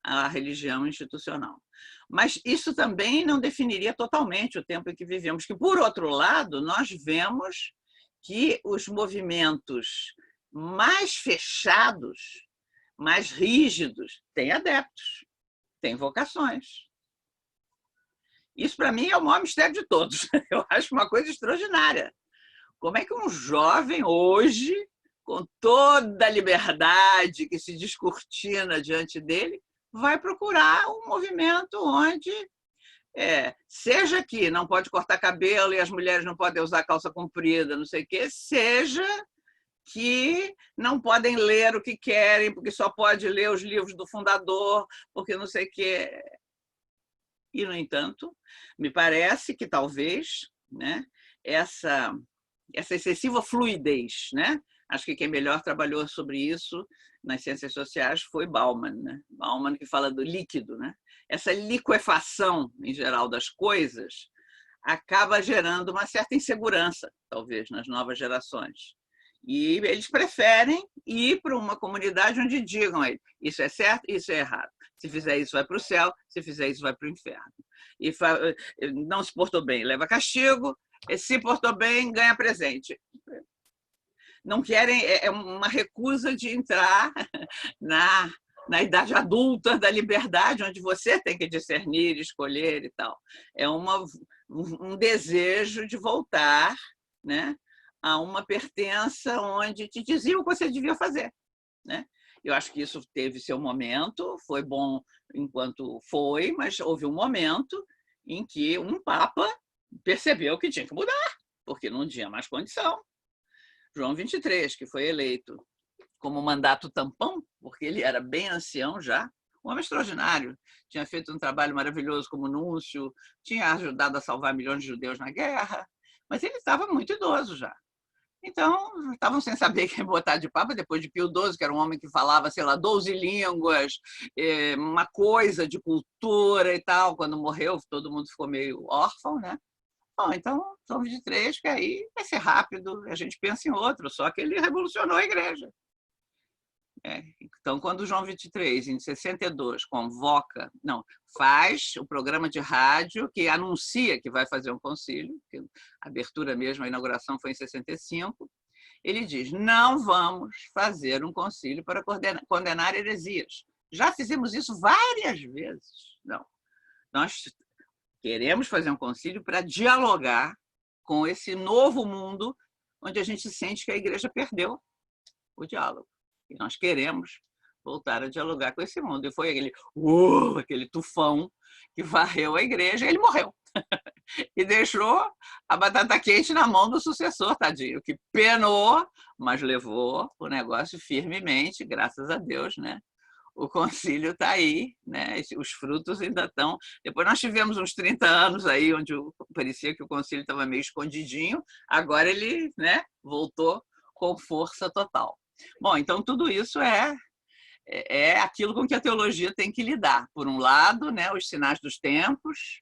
à religião institucional. Mas isso também não definiria totalmente o tempo em que vivemos, que, por outro lado, nós vemos que os movimentos mais fechados, mais rígidos, têm adeptos, têm vocações. Isso, para mim, é o maior mistério de todos. Eu acho uma coisa extraordinária. Como é que um jovem hoje, com toda a liberdade que se descortina diante dele, vai procurar um movimento onde, seja que não pode cortar cabelo e as mulheres não podem usar calça comprida, não sei o quê, seja que não podem ler o que querem, porque só pode ler os livros do fundador, porque não sei o quê. E, no entanto, me parece que talvez, né, essa excessiva fluidez, né? Acho que quem melhor trabalhou sobre isso nas ciências sociais foi Bauman, né? Bauman, que fala do líquido, né? Essa liquefação, em geral, das coisas acaba gerando uma certa insegurança, talvez, nas novas gerações. E eles preferem ir para uma comunidade onde digam a ele, isso é certo, isso é errado. Se fizer isso, vai para o céu, se fizer isso, vai para o inferno. E não se portou bem, leva castigo, se portou bem, ganha presente. Não querem, é uma recusa de entrar na idade adulta da liberdade, onde você tem que discernir, escolher e tal. É um desejo de voltar, né, a uma pertença onde te diziam o que você devia fazer, né? Eu acho que isso teve seu momento, foi bom enquanto foi, mas houve um momento em que um papa percebeu que tinha que mudar, porque não tinha mais condição. João 23, que foi eleito como mandato tampão, porque ele era bem ancião já, um homem extraordinário, tinha feito um trabalho maravilhoso como núncio, tinha ajudado a salvar milhões de judeus na guerra, mas ele estava muito idoso já. Então, estavam sem saber quem botar de papa, depois de Pio XII, que era um homem que falava, sei lá, 12 línguas, uma coisa de cultura e tal. Quando morreu, todo mundo ficou meio órfão, né? Bom, então, João 23, que aí vai ser rápido, a gente pensa em outro, só que ele revolucionou a igreja. Então, quando João 23, em 62, faz o programa de rádio que anuncia que vai fazer um concílio, que a abertura mesmo, a inauguração foi em 65, ele diz, não vamos fazer um concílio para condenar heresias. Já fizemos isso várias vezes. Não. Nós queremos fazer um concílio para dialogar com esse novo mundo onde a gente sente que a igreja perdeu o diálogo. E nós queremos voltar a dialogar com esse mundo. E foi aquele tufão que varreu a igreja, e ele morreu. E deixou a batata quente na mão do sucessor, tadinho, que penou, mas levou o negócio firmemente, graças a Deus, né? O concílio está aí, né? Os frutos ainda estão. Depois nós tivemos uns 30 anos aí, onde parecia que o concílio estava meio escondidinho, agora ele, né, voltou com força total. Bom, então tudo isso é aquilo com que a teologia tem que lidar. Por um lado, né, os sinais dos tempos,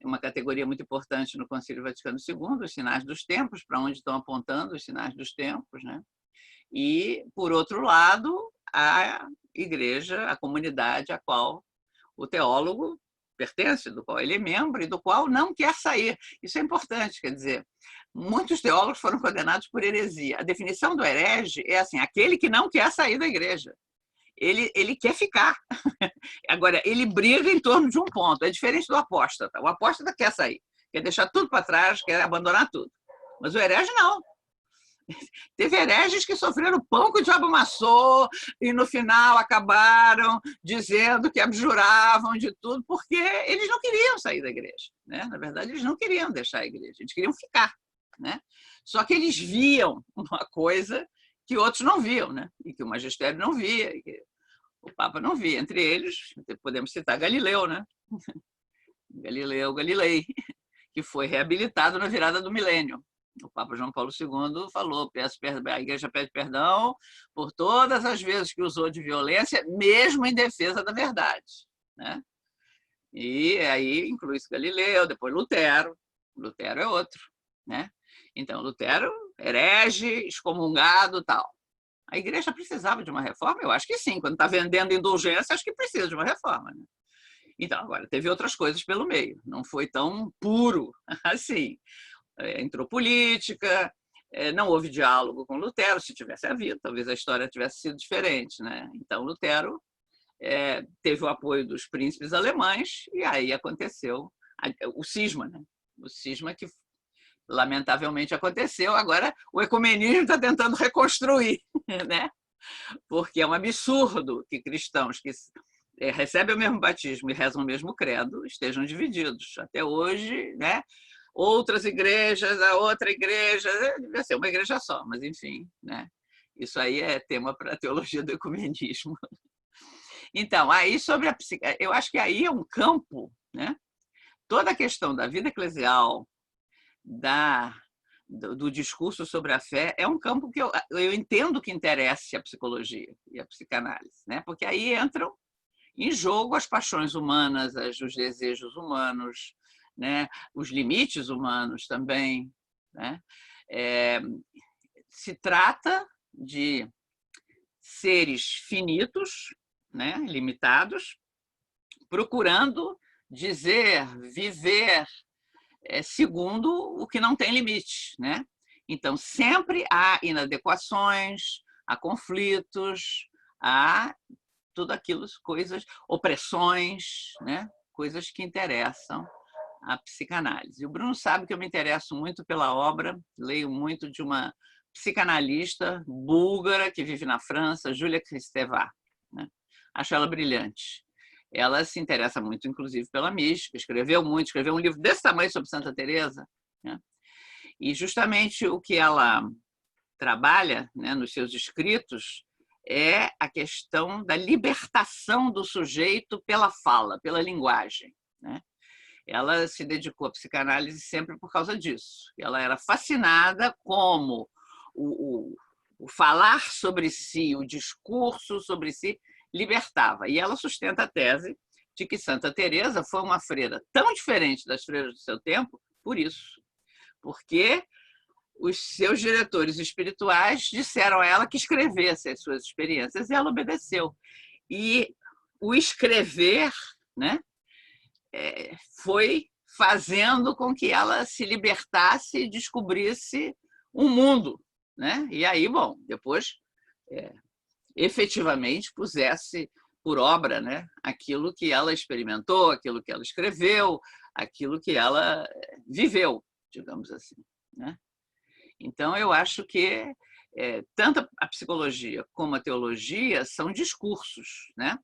uma categoria muito importante no Concílio Vaticano II, os sinais dos tempos, para onde estão apontando os sinais dos tempos, né? E, por outro lado, a igreja, a comunidade a qual o teólogo pertence, do qual ele é membro e do qual não quer sair. Isso é importante, quer dizer, muitos teólogos foram condenados por heresia. A definição do herege é assim, aquele que não quer sair da igreja. Ele quer ficar. Agora, ele briga em torno de um ponto. É diferente do apóstata. O apóstata quer sair, quer deixar tudo para trás, quer abandonar tudo. Mas o herege não. Teve hereges que sofreram o pão que o diabo amassou e, no final, acabaram dizendo que abjuravam de tudo, porque eles não queriam sair da igreja, né? Na verdade, eles não queriam deixar a igreja, eles queriam ficar, né? Só que eles viam uma coisa que outros não viam, né? E que o magistério não via, e que o Papa não via. Entre eles, podemos citar Galileu, né? Galileu Galilei, que foi reabilitado na virada do milênio. O Papa João Paulo II falou, a igreja pede perdão por todas as vezes que usou de violência, mesmo em defesa da verdade, né? E aí inclui-se Galileu, depois Lutero. Lutero é outro, né? Então, Lutero, herege, excomungado, tal. A igreja precisava de uma reforma? Eu acho que sim. Quando está vendendo indulgência, acho que precisa de uma reforma, né? Então, agora, teve outras coisas pelo meio. Não foi tão puro assim. Entrou política, não houve diálogo com Lutero, se tivesse havido, talvez a história tivesse sido diferente, né? Então, Lutero teve o apoio dos príncipes alemães e aí aconteceu o cisma, né? O cisma que lamentavelmente aconteceu. Agora o ecumenismo está tentando reconstruir, né? Porque é um absurdo que cristãos que recebem o mesmo batismo e rezam o mesmo credo estejam divididos. Até hoje, né? Outras igrejas, a outra igreja, devia ser uma igreja só, mas enfim, né? Isso aí é tema para a teologia do ecumenismo. Então, aí sobre eu acho que aí é um campo, né? Toda a questão da vida eclesial, do discurso sobre a fé, é um campo que eu entendo que interesse a psicologia e a psicanálise, né? Porque aí entram em jogo as paixões humanas, os desejos humanos, né? Os limites humanos também, né? se trata de seres finitos, né, limitados, procurando dizer, viver segundo o que não tem limite, né? Então, sempre há inadequações, há conflitos, há tudo aquilo, coisas, opressões, né? Coisas que interessam a psicanálise. O Bruno sabe que eu me interesso muito pela obra, leio muito de uma psicanalista búlgara que vive na França, Julia Kristeva, né? Acho ela brilhante. Ela se interessa muito, inclusive, pela mística, escreveu muito, escreveu um livro desse tamanho sobre Santa Teresa, né? E justamente o que ela trabalha, né, nos seus escritos é a questão da libertação do sujeito pela fala, pela linguagem, né? Ela se dedicou à psicanálise sempre por causa disso. Ela era fascinada como o falar sobre si, o discurso sobre si, libertava. E ela sustenta a tese de que Santa Teresa foi uma freira tão diferente das freiras do seu tempo por isso. Porque os seus diretores espirituais disseram a ela que escrevesse as suas experiências e ela obedeceu. E o escrever, né, foi fazendo com que ela se libertasse e descobrisse um mundo, né? E aí, bom, depois efetivamente pusesse por obra, né, aquilo que ela experimentou, aquilo que ela escreveu, aquilo que ela viveu, digamos assim, né? Então, eu acho que tanto a psicologia como a teologia são discursos, né?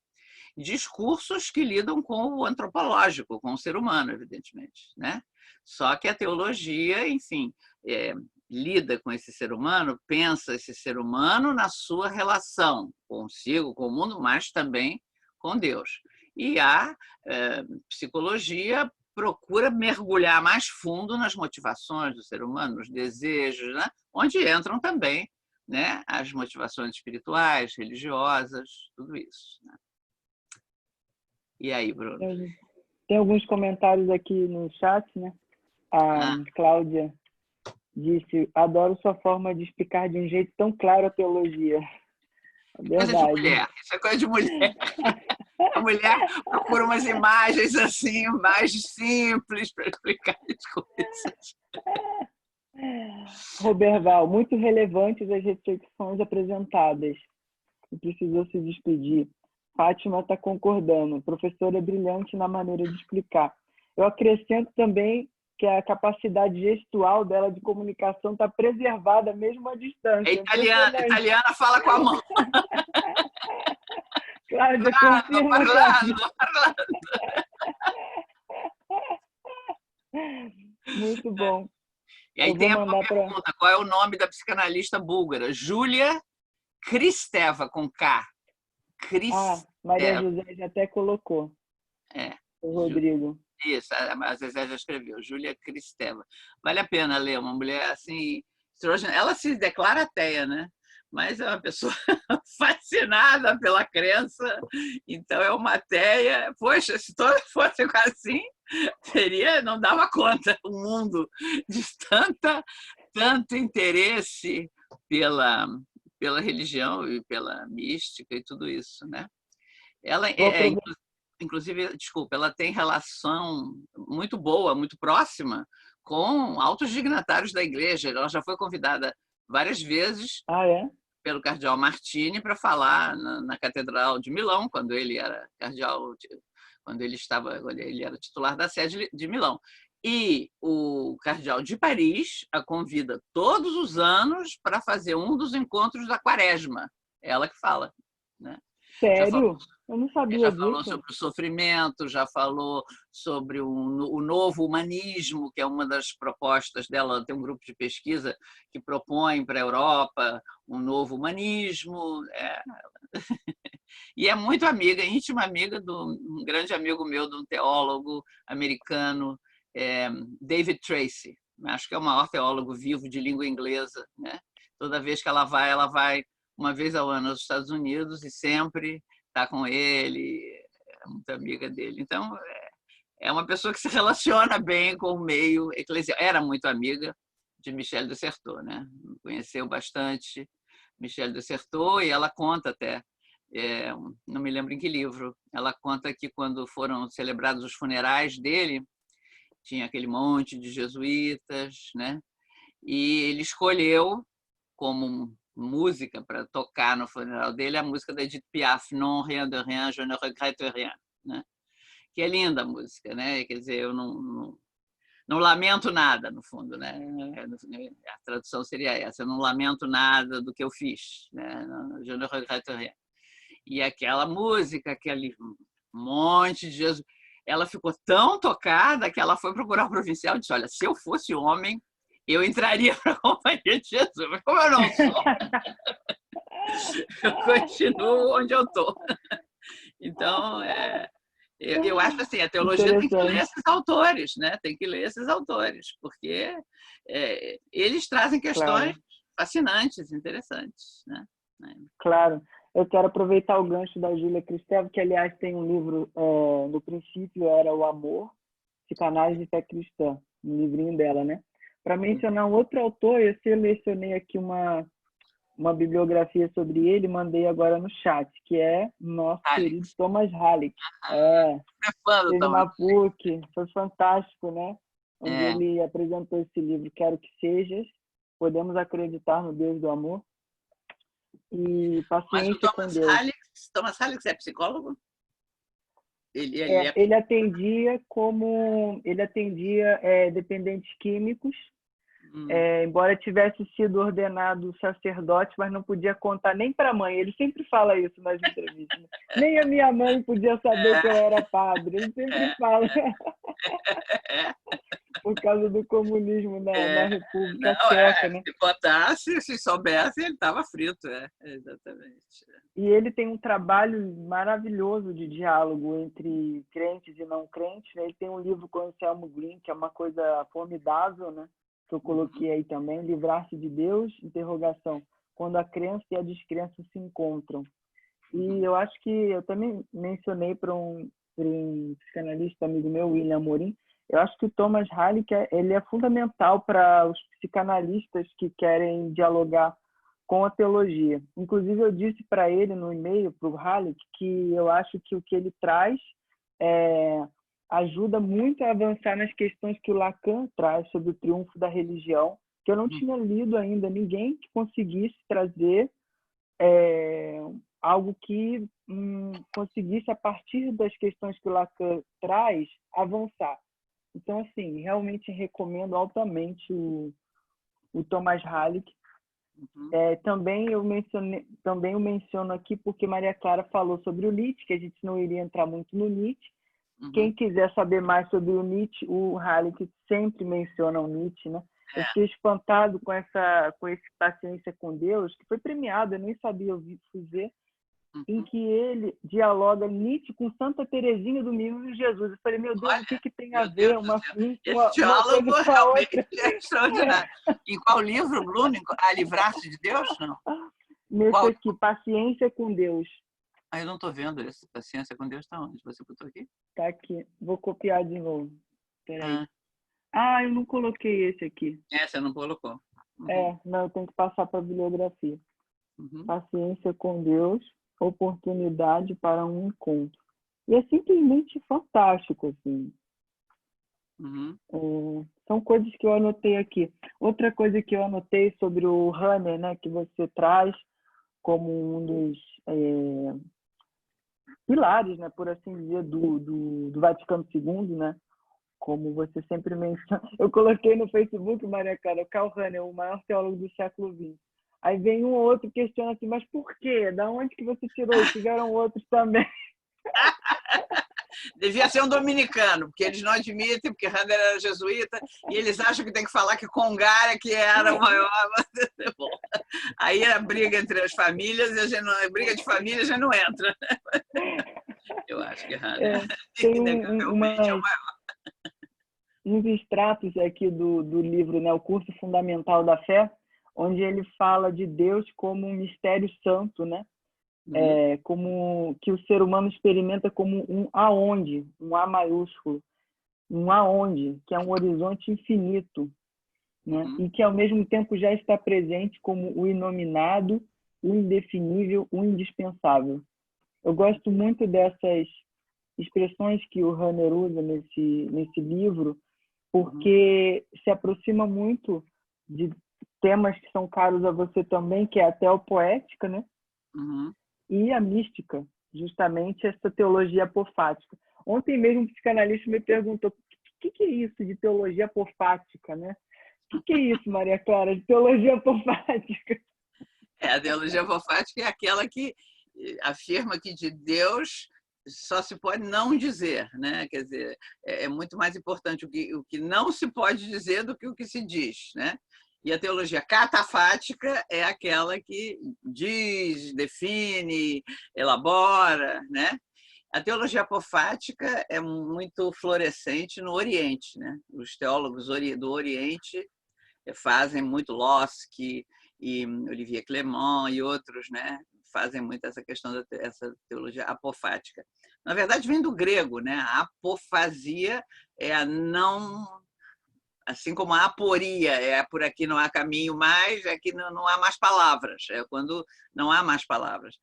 Discursos que lidam com o antropológico, com o ser humano, evidentemente, né? Só que a teologia, enfim, lida com esse ser humano, pensa esse ser humano na sua relação consigo, com o mundo, mas também com Deus. E a psicologia procura mergulhar mais fundo nas motivações do ser humano, nos desejos, né? Onde entram também, né, as motivações espirituais, religiosas, tudo isso, né? E aí, Bruno? Tem alguns comentários aqui no chat, né? A Cláudia disse: adoro sua forma de explicar de um jeito tão claro a teologia. É verdade. Coisa de mulher, isso é coisa de mulher. A mulher procura umas imagens assim, mais simples para explicar as coisas. Roberval, muito relevantes as reflexões apresentadas. E precisou se despedir. Fátima está concordando. Professora é brilhante na maneira de explicar. Eu acrescento também que a capacidade gestual dela de comunicação está preservada mesmo à distância. É italiana fala com a mão. Cláudia, confirma. Parlando. Muito bom. E aí tem a pergunta, qual é o nome da psicanalista búlgara? Julia Kristeva, com K. Maria José já até colocou. O Rodrigo. Isso, a Zezé já escreveu, Julia Kristeva. Vale a pena ler, uma mulher assim, extraordinária. Ela se declara ateia, né? Mas é uma pessoa fascinada pela crença, então é uma ateia. Poxa, se todas fossem assim, não dava conta o mundo de tanto interesse pela religião e pela mística e tudo isso, né? Ela inclusive, desculpa, ela tem relação muito boa, muito próxima com altos dignatários da igreja. Ela já foi convidada várias vezes pelo cardeal Martini para falar na Catedral de Milão, quando ele era cardeal, quando ele era titular da sede de Milão. E o cardeal de Paris a convida todos os anos para fazer um dos encontros da Quaresma. Ela que fala, né? Sério? Eu não sabia já disso. falou sobre o sofrimento, já falou sobre o novo humanismo, que é uma das propostas dela. Ela tem um grupo de pesquisa que propõe para a Europa um novo humanismo. E é muito amiga, íntima amiga de um grande amigo meu, de um teólogo americano, David Tracy. Acho que é o maior teólogo vivo de língua inglesa, né? Toda vez que ela vai uma vez ao ano aos Estados Unidos e sempre está com ele, é muito amiga dele. Então, é uma pessoa que se relaciona bem com o meio eclesial. Era muito amiga de Michel de Certeau, né? Conheceu bastante Michel de Certeau e ela conta até, não me lembro em que livro, ela conta que quando foram celebrados os funerais dele, tinha aquele monte de jesuítas, né? E ele escolheu como música para tocar no funeral dele a música da Edith Piaf, Non, rien de rien, je ne regrette rien, né? Que é linda a música, né? Quer dizer, eu não lamento nada, no fundo, né? A tradução seria essa, eu não lamento nada do que eu fiz, né? Je ne regrette rien. E aquela música, aquele monte de Jesus, ela ficou tão tocada que ela foi procurar o provincial e disse, olha, se eu fosse homem, eu entraria para a Companhia de Jesus, mas como eu não sou, eu continuo onde eu estou. Então, eu acho assim, a teologia tem que ler esses autores, né? Tem que ler esses autores, porque eles trazem questões fascinantes, interessantes, né? Claro. Eu quero aproveitar o gancho da Júlia Kristeva, que, aliás, tem um livro, no princípio era O Amor, Psicanálise de Fé Cristã, um livrinho dela, né? Para mencionar um outro autor, eu selecionei aqui uma bibliografia sobre ele, mandei agora no chat, que é nosso querido Thomas Halleck. Teve na PUC, foi fantástico, né? Onde ele apresentou esse livro, Quero que Sejas, Podemos Acreditar no Deus do Amor, e Paciência com Deus. Thomas Halleck é psicólogo? Ele atendia dependentes químicos, embora tivesse sido ordenado sacerdote, mas não podia contar nem para a mãe. Ele sempre fala isso nas entrevistas. Nem a minha mãe podia saber que eu era padre. Ele sempre fala. Por causa do comunismo na República Tcheca, né? Se botasse, se soubesse, ele estava frito. Exatamente. E ele tem um trabalho maravilhoso de diálogo entre crentes e não crentes, né? Ele tem um livro com o Anselmo Green, que é uma coisa formidável, né? Que eu coloquei aí também, Livrar-se de Deus, interrogação, quando a crença e a descrença se encontram. E eu acho que eu também mencionei para um psicanalista amigo meu, William Amorim, eu acho que o Thomas Halleck ele é fundamental para os psicanalistas que querem dialogar com a teologia. Inclusive, eu disse para ele no e-mail, para o Halleck, que eu acho que o que ele traz ajuda muito a avançar nas questões que o Lacan traz sobre o triunfo da religião, que eu não tinha lido ainda ninguém que conseguisse trazer algo que conseguisse, a partir das questões que o Lacan traz, avançar. Então, assim, realmente recomendo altamente o Thomas Halleck. Também eu menciono aqui porque Maria Clara falou sobre o Nietzsche, que a gente não iria entrar muito no Nietzsche. Quem quiser saber mais sobre o Nietzsche, o Halleck sempre menciona o Nietzsche, né? Eu fiquei espantado com esse Paciência com Deus, que foi premiado, eu nem sabia, eu fui ver, em que ele dialoga Nietzsche com Santa Teresinha do Menino Jesus. Eu falei, meu Deus, olha, o que tem a ver esse diálogo realmente é extraordinário. Em qual livro, Bruno? A Livrar-se de Deus? Não. Nesse aqui, Paciência com Deus. Eu não estou vendo esse. Paciência com Deus está onde? Você botou aqui? Está aqui. Vou copiar de novo. Peraí. Eu não coloquei esse aqui. Você não colocou. Não, eu tenho que passar para a bibliografia. Paciência com Deus, oportunidade para um encontro. E é simplesmente fantástico, assim. São coisas que eu anotei aqui. Outra coisa que eu anotei sobre o Rahner, né, que você traz como um dos pilares, né, por assim dizer, do Vaticano II, né? Como você sempre menciona. Eu coloquei no Facebook, Maria Clara, Karl Rahner, o maior teólogo do século XX. Aí vem um ou outro e questiona assim, mas por quê? Da onde que você tirou? E tiveram outros também. Devia ser um dominicano, porque eles não admitem, porque Rahner era jesuíta, e eles acham que tem que falar que Congária que era o maior. Bom, aí a briga entre as famílias, a briga de família já não entra. Eu acho que Rahner tem inegavelmente é o maior. Uns extratos aqui do livro, né, O Curso Fundamental da Fé, onde ele fala de Deus como um mistério santo, né? Como que o ser humano experimenta como um aonde, um A maiúsculo, um aonde, que é um horizonte infinito. né? E que, ao mesmo tempo, já está presente como o inominado, o indefinível, o indispensável. Eu gosto muito dessas expressões que o Rahner usa nesse livro, porque se aproxima muito de temas que são caros a você também, que é a teopoética, né? E a mística, justamente essa teologia apofática. Ontem mesmo um psicanalista me perguntou o que é isso de teologia apofática, né? O que é isso, Maria Clara, de teologia apofática? A teologia apofática é aquela que afirma que de Deus só se pode não dizer, né? Quer dizer, é muito mais importante o que não se pode dizer do que o que se diz, né? E a teologia catafática é aquela que diz, define, elabora, né? A teologia apofática é muito florescente no Oriente, né? Os teólogos do Oriente fazem muito, Losky e Olivier Clément e outros, né? Fazem muito essa questão dessa teologia apofática. Na verdade, vem do grego, né? A apofasia é a não... Assim como a aporia é por aqui não há caminho mais, é que não há mais palavras, é quando não há mais palavras.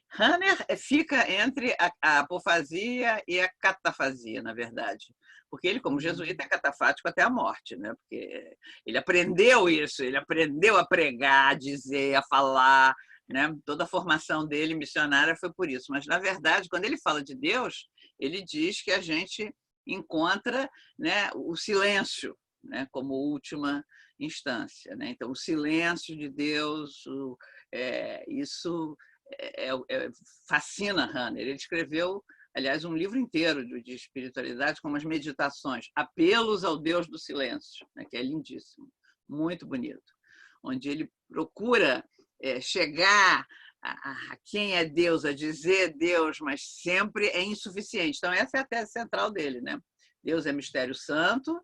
Rahner fica entre a apofasia e a catafasia, na verdade, porque ele, como jesuíta, é catafático até a morte, né? Porque ele aprendeu isso, ele aprendeu a pregar, a dizer, a falar, né? Toda a formação dele missionária foi por isso. Mas, na verdade, quando ele fala de Deus, ele diz que a gente encontra, né, o silêncio, né, como última instância, né? Então, o silêncio de Deus, isso fascina Rahner. Ele escreveu, aliás, um livro inteiro de espiritualidade, como as meditações, apelos ao Deus do silêncio, né, que é lindíssimo, muito bonito, onde ele procura chegar a quem é Deus, a dizer Deus, mas sempre é insuficiente. Então, essa é a tese central dele, né? Deus é mistério santo,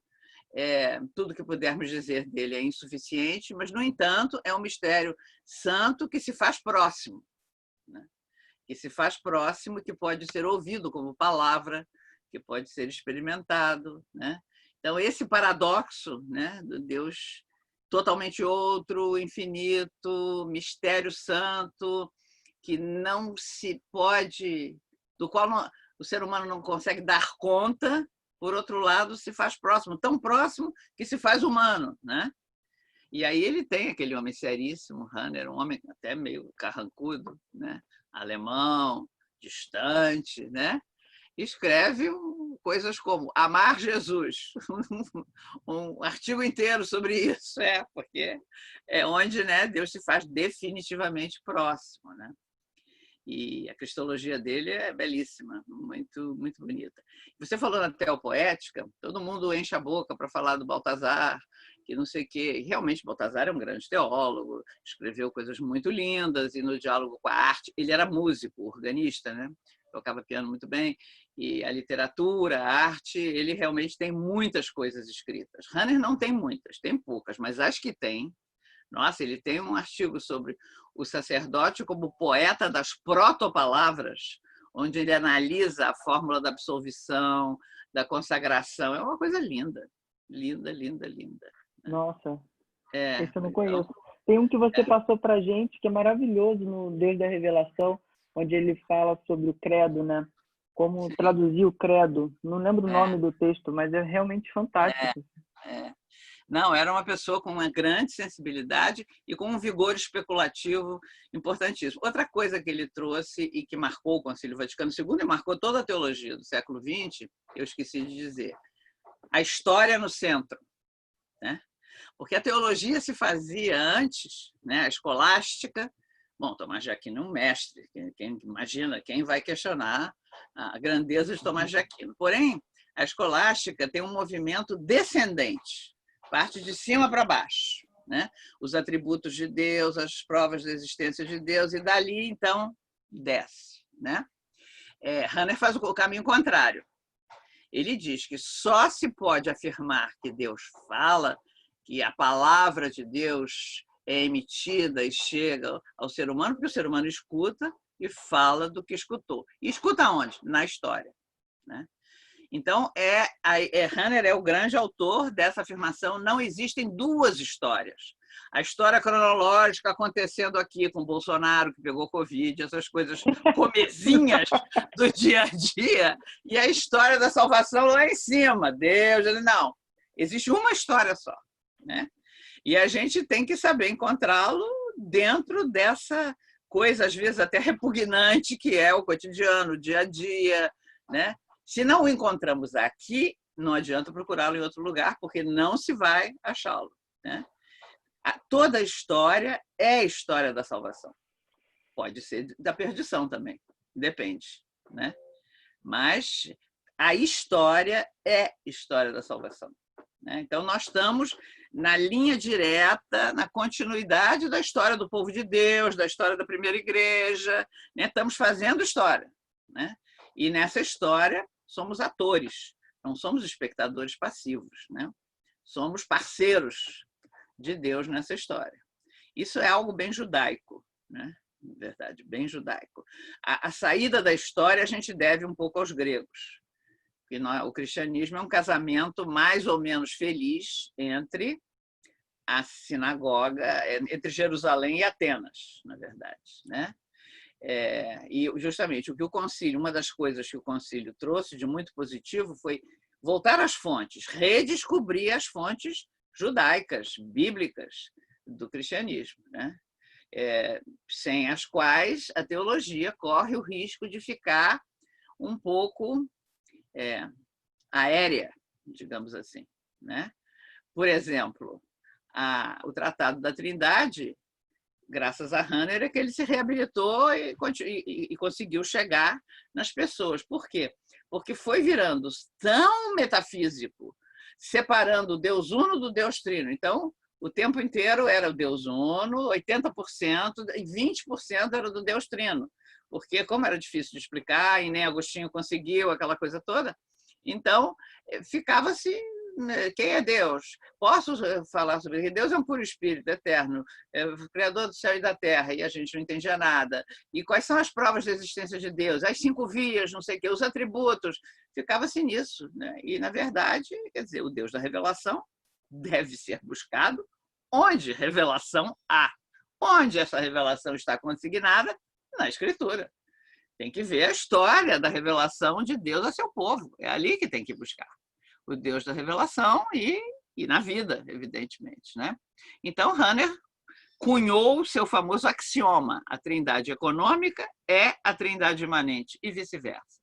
tudo que pudermos dizer dele é insuficiente, mas, no entanto, é um mistério santo que se faz próximo, né? Que se faz próximo, que pode ser ouvido como palavra, que pode ser experimentado, né? Então, esse paradoxo, né, do Deus totalmente outro, infinito, mistério santo, que não se pode, do qual o ser humano não consegue dar conta, por outro lado, se faz próximo, tão próximo que se faz humano, né? E aí ele tem aquele homem seríssimo, Rahner, um homem até meio carrancudo, né? Alemão, distante, né? Escreve coisas como Amar Jesus, um artigo inteiro sobre isso, porque é onde, né, Deus se faz definitivamente próximo, né? E a cristologia dele é belíssima, muito, muito bonita. Você falou na teopoética, todo mundo enche a boca para falar do Baltazar, que não sei o quê. Realmente, Baltazar é um grande teólogo, escreveu coisas muito lindas, e no diálogo com a arte, ele era músico, organista, né? Tocava piano muito bem, e a literatura, a arte, ele realmente tem muitas coisas escritas. Rahner não tem muitas, tem poucas, mas as que tem, nossa, ele tem um artigo sobre o sacerdote como poeta das protopalavras, onde ele analisa a fórmula da absolvição, da consagração. É uma coisa linda, linda, linda, linda. Nossa, esse eu não conheço. Tem um que você passou para a gente, que é maravilhoso, no Deus da Revelação, onde ele fala sobre o credo, né? Como Sim. traduzir o credo. Não lembro o nome do texto, mas é realmente fantástico. Não, era uma pessoa com uma grande sensibilidade e com um vigor especulativo importantíssimo. Outra coisa que ele trouxe e que marcou o Concílio Vaticano II e marcou toda a teologia do século XX, eu esqueci de dizer, a história no centro, né? Porque a teologia se fazia antes, né? A escolástica. Bom, Tomás de Aquino é um mestre, quem imagina, quem vai questionar a grandeza de Tomás de Aquino. Porém, a escolástica tem um movimento descendente, parte de cima para baixo, né? Os atributos de Deus, as provas da existência de Deus, e dali, então, desce, né? Rahner faz o caminho contrário. Ele diz que só se pode afirmar que Deus fala, que a palavra de Deus é emitida e chega ao ser humano, porque o ser humano escuta e fala do que escutou. E escuta onde? Na história, né? Então, Rahner é o grande autor dessa afirmação: não existem duas histórias. A história cronológica acontecendo aqui com o Bolsonaro, que pegou Covid, essas coisas comezinhas do dia a dia, e a história da salvação lá em cima. Deus, não. Existe uma história só, né? E a gente tem que saber encontrá-lo dentro dessa coisa, às vezes até repugnante, que é o cotidiano, o dia a dia, né? Se não o encontramos aqui, não adianta procurá-lo em outro lugar, porque não se vai achá-lo, né? Toda a história é a história da salvação. Pode ser da perdição também, depende, né? Mas a história é história da salvação, né? Então, nós estamos na linha direta, na continuidade da história do povo de Deus, da história da primeira igreja, né? Estamos fazendo história, né? E nessa história somos atores, não somos espectadores passivos, né? Somos parceiros de Deus nessa história. Isso é algo bem judaico, né? Na verdade, bem judaico. A saída da história a gente deve um pouco aos gregos. O cristianismo é um casamento mais ou menos feliz entre a sinagoga, entre Jerusalém e Atenas, na verdade, né? E justamente uma das coisas que o concílio trouxe de muito positivo foi voltar às fontes, redescobrir as fontes judaicas, bíblicas do cristianismo, né? Sem as quais a teologia corre o risco de ficar um pouco aérea, digamos assim, né? Por exemplo, o Tratado da Trindade, graças a Rahner, é que ele se reabilitou e conseguiu chegar nas pessoas. Por quê? Porque foi virando tão metafísico, separando o Deus Uno do Deus Trino. Então, o tempo inteiro era o Deus Uno, 80%, e 20% era do Deus Trino. Porque, como era difícil de explicar, e nem Agostinho conseguiu, aquela coisa toda, então, ficava-se, quem é Deus? Posso falar sobre que Deus é um puro espírito eterno, o criador do céu e da terra, e a gente não entendia nada. E quais são as provas da existência de Deus? As 5 vias, não sei o quê, os atributos. Ficava-se nisso, né? E, na verdade, quer dizer, o Deus da revelação deve ser buscado onde revelação há. Onde essa revelação está consignada? Na Escritura. Tem que ver a história da revelação de Deus a seu povo. É ali que tem que buscar o Deus da revelação e na vida, evidentemente, né? Então, Rahner cunhou o seu famoso axioma: a trindade econômica é a trindade imanente e vice-versa.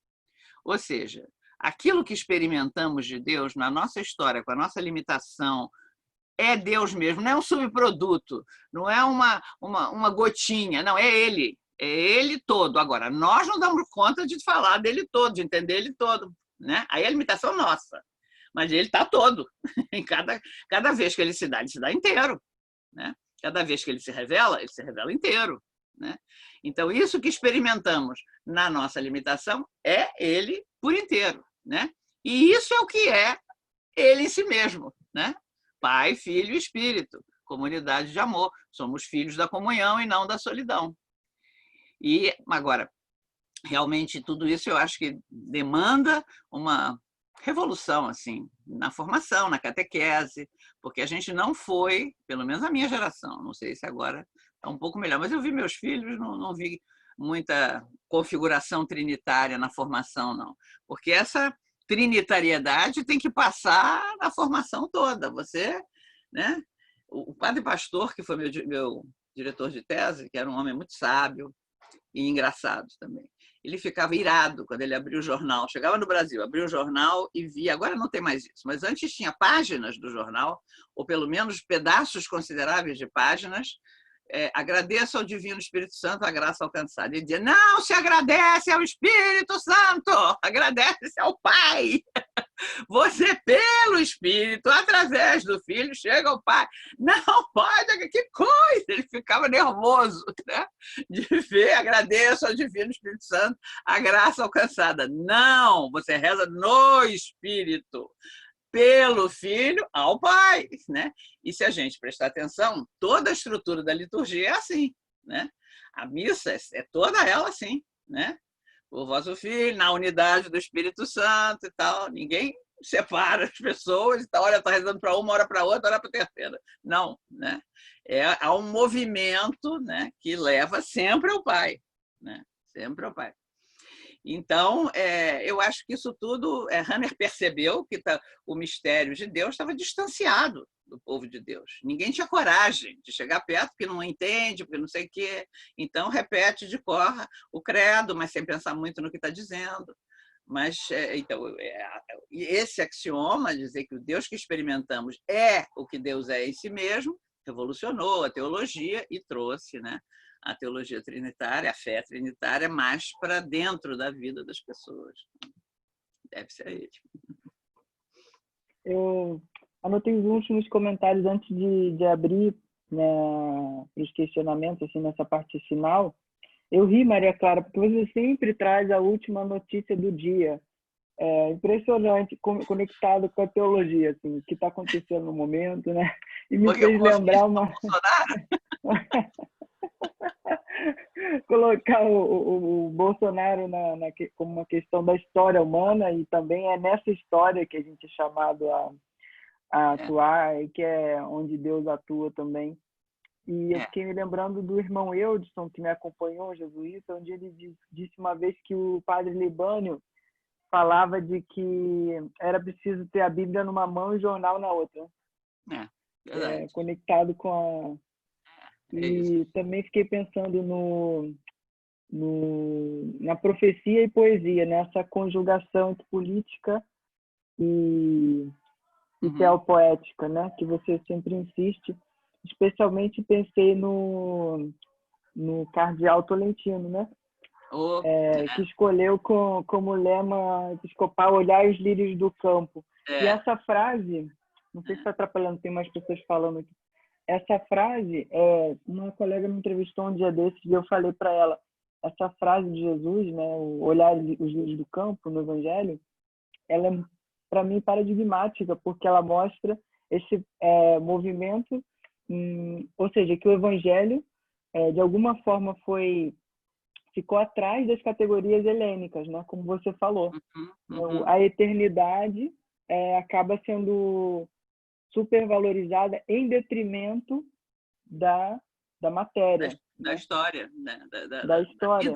Ou seja, aquilo que experimentamos de Deus na nossa história, com a nossa limitação, é Deus mesmo, não é um subproduto, não é uma gotinha, não, é Ele. É Ele todo. Agora, nós não damos conta de falar dele todo, de entender ele todo, né? Aí a limitação nossa. Mas ele está todo. Em cada vez que ele se dá inteiro, né? Cada vez que ele se revela inteiro, né? Então, isso que experimentamos na nossa limitação é ele por inteiro, né? E isso é o que é ele em si mesmo, né? Pai, Filho e Espírito, comunidade de amor. Somos filhos da comunhão e não da solidão. E, agora, realmente, tudo isso eu acho que demanda uma revolução assim, na formação, na catequese, porque a gente não foi, pelo menos a minha geração, não sei se agora está um pouco melhor, mas eu vi meus filhos, não vi muita configuração trinitária na formação, não. Porque essa trinitariedade tem que passar na formação toda. Você, né? O padre Pastor, que foi meu diretor de tese, que era um homem muito sábio e engraçado também, ele ficava irado quando ele abria o jornal. Chegava no Brasil, abria o jornal e via. Agora não tem mais isso, mas antes tinha páginas do jornal, ou pelo menos pedaços consideráveis de páginas. Agradeço ao Divino Espírito Santo a graça alcançada. Ele dizia: não se agradece ao Espírito Santo, agradece ao Pai. Você, pelo Espírito, através do Filho, chega ao Pai. Não pode, que coisa! Ele ficava nervoso, né? De ver, agradeço ao Divino Espírito Santo a graça alcançada. Não, você reza no Espírito, pelo Filho ao Pai, né? E se a gente prestar atenção, toda a estrutura da liturgia é assim, né? A missa é toda ela assim, né? o vosso Filho, na unidade do Espírito Santo e tal. Ninguém separa as pessoas e tal. Olha, está rezando para uma, hora para outra, hora para a terceira. Não, né? Há um movimento, né, que leva sempre ao Pai, né? Sempre ao Pai. Então, eu acho que isso tudo, Rahner percebeu que o mistério de Deus estava distanciado do povo de Deus. Ninguém tinha coragem de chegar perto, porque não entende, porque não sei o quê. Então, repete de cor o credo, mas sem pensar muito no que está dizendo. Mas, então, esse axioma, dizer que o Deus que experimentamos é o que Deus é em si mesmo, revolucionou a teologia e trouxe, né, a teologia trinitária, a fé trinitária, mais para dentro da vida das pessoas. Deve ser ele. Eu anotei os últimos comentários antes de abrir, né, para os questionamentos, assim, nessa parte final. Eu ri, Maria Clara, porque você sempre traz a última notícia do dia. É impressionante, conectado com a teologia, assim, o que está acontecendo no momento, né? E me fez lembrar uma... Colocar o Bolsonaro como uma questão da história humana, e também é nessa história que a gente é chamado a atuar, e que é onde Deus atua também. E eu fiquei me lembrando do irmão Eudson, que me acompanhou, jesuíta, onde ele disse uma vez que o padre Libânio falava de que era preciso ter a Bíblia numa mão e o jornal na outra. Conectado com a... E também fiquei pensando na profecia e poesia, nessa conjugação entre política e teopoética, né? Que você sempre insiste. Especialmente pensei no cardeal Tolentino, né? Que escolheu como lema episcopal olhar os lírios do campo. E essa frase, não sei se está atrapalhando, tem mais pessoas falando aqui. Essa frase, uma colega me entrevistou um dia desses e eu falei para ela, essa frase de Jesus, né, o olhar os lírios do campo no Evangelho, ela é, para mim, paradigmática, porque ela mostra esse movimento, ou seja, que o Evangelho, de alguma forma, ficou atrás das categorias helênicas, né, como você falou. Então, a eternidade acaba sendo supervalorizada em detrimento da matéria. Da história, né? Da história.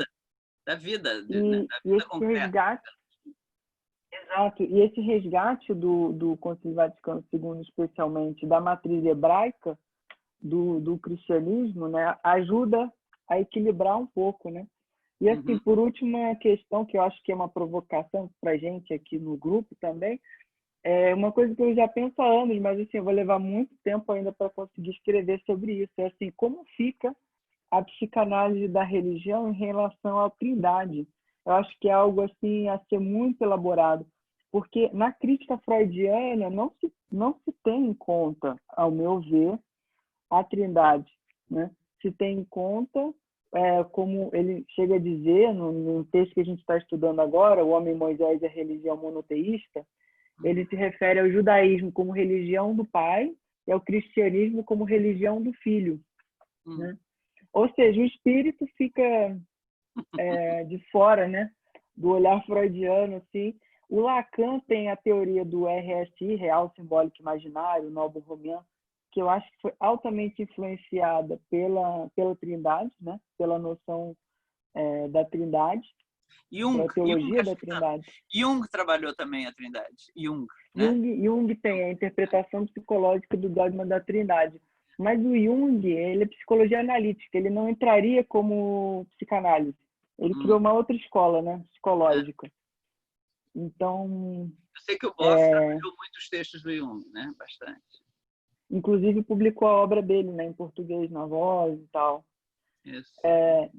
Da vida e esse concreta. Resgate, exato, e esse resgate do Concílio Vaticano II, especialmente da matriz hebraica, do cristianismo, né, ajuda a equilibrar um pouco, né? E assim, por último, uma questão que eu acho que é uma provocação para a gente aqui no grupo também, é uma coisa que eu já penso há anos, mas assim, eu vou levar muito tempo ainda para conseguir escrever sobre isso. É assim, como fica a psicanálise da religião em relação à Trindade? Eu acho que é algo assim a ser muito elaborado, porque na crítica freudiana não se tem em conta, ao meu ver, a Trindade, né? Se tem em conta, como ele chega a dizer no texto que a gente está estudando agora, O Homem Moisés e a Religião Monoteísta, ele se refere ao judaísmo como religião do pai e ao cristianismo como religião do filho, né? Ou seja, o espírito fica de fora, né, do olhar freudiano, assim. O Lacan tem a teoria do RSI, Real Simbólico Imaginário, Novo Romian, que eu acho que foi altamente influenciada pela Trindade, né, pela noção da Trindade. Jung, a teologia da Trindade. Jung trabalhou também a Trindade. Jung, né? Jung tem a interpretação psicológica do dogma da Trindade. Mas o Jung, ele é psicologia analítica, ele não entraria como psicanálise. Ele criou uma outra escola, né, psicológica. Então... Eu sei que o Boff trabalhou muitos textos do Jung, né? Bastante. Inclusive publicou a obra dele, né, em português, na Voz e tal. Isso.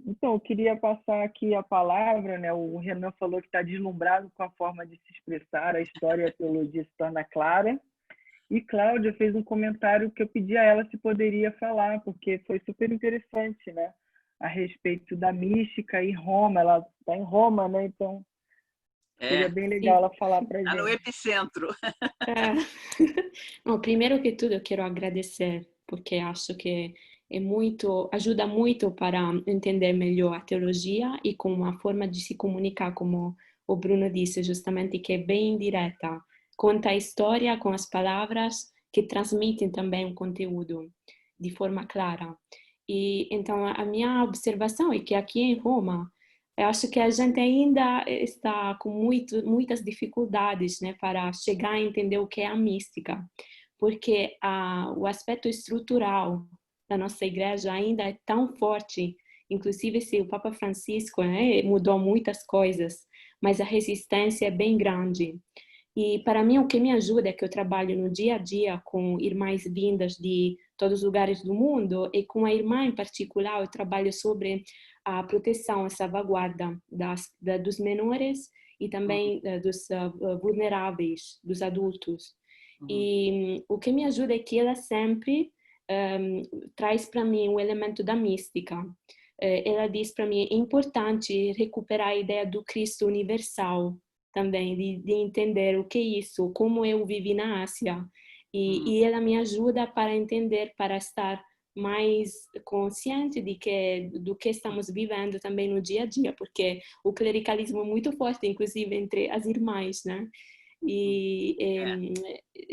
Então, eu queria passar aqui a palavra, né? O Renan falou que está deslumbrado com a forma de se expressar, a história e a teologia se torna clara. E Cláudia fez um comentário que eu pedi a ela se poderia falar, porque foi super interessante, né? A respeito da mística em Roma. Ela está em Roma, né? Então, seria bem legal ela falar para a gente. Está no epicentro. Bom, primeiro que tudo, eu quero agradecer, porque acho que ajuda muito para entender melhor a teologia e com uma forma de se comunicar, como o Bruno disse, justamente, que é bem direta. Conta a história com as palavras que transmitem também o conteúdo de forma clara. E então a minha observação é que aqui em Roma, eu acho que a gente ainda está com muitas dificuldades, né, para chegar a entender o que é a mística, porque o aspecto estrutural da nossa igreja ainda é tão forte, inclusive se o Papa Francisco, né, mudou muitas coisas, mas a resistência é bem grande. E para mim o que me ajuda é que eu trabalho no dia a dia com irmãs vindas de todos os lugares do mundo, e com a irmã em particular eu trabalho sobre a proteção, a salvaguarda dos menores e também dos vulneráveis, dos adultos. E o que me ajuda é que ela sempre traz para mim o elemento da mística. Ela diz para mim, é importante recuperar a ideia do Cristo universal também, de entender o que é isso, como eu vivi na Ásia. E ela me ajuda para entender, para estar mais consciente do que estamos vivendo também no dia a dia, porque o clericalismo é muito forte, inclusive entre as irmãs, né?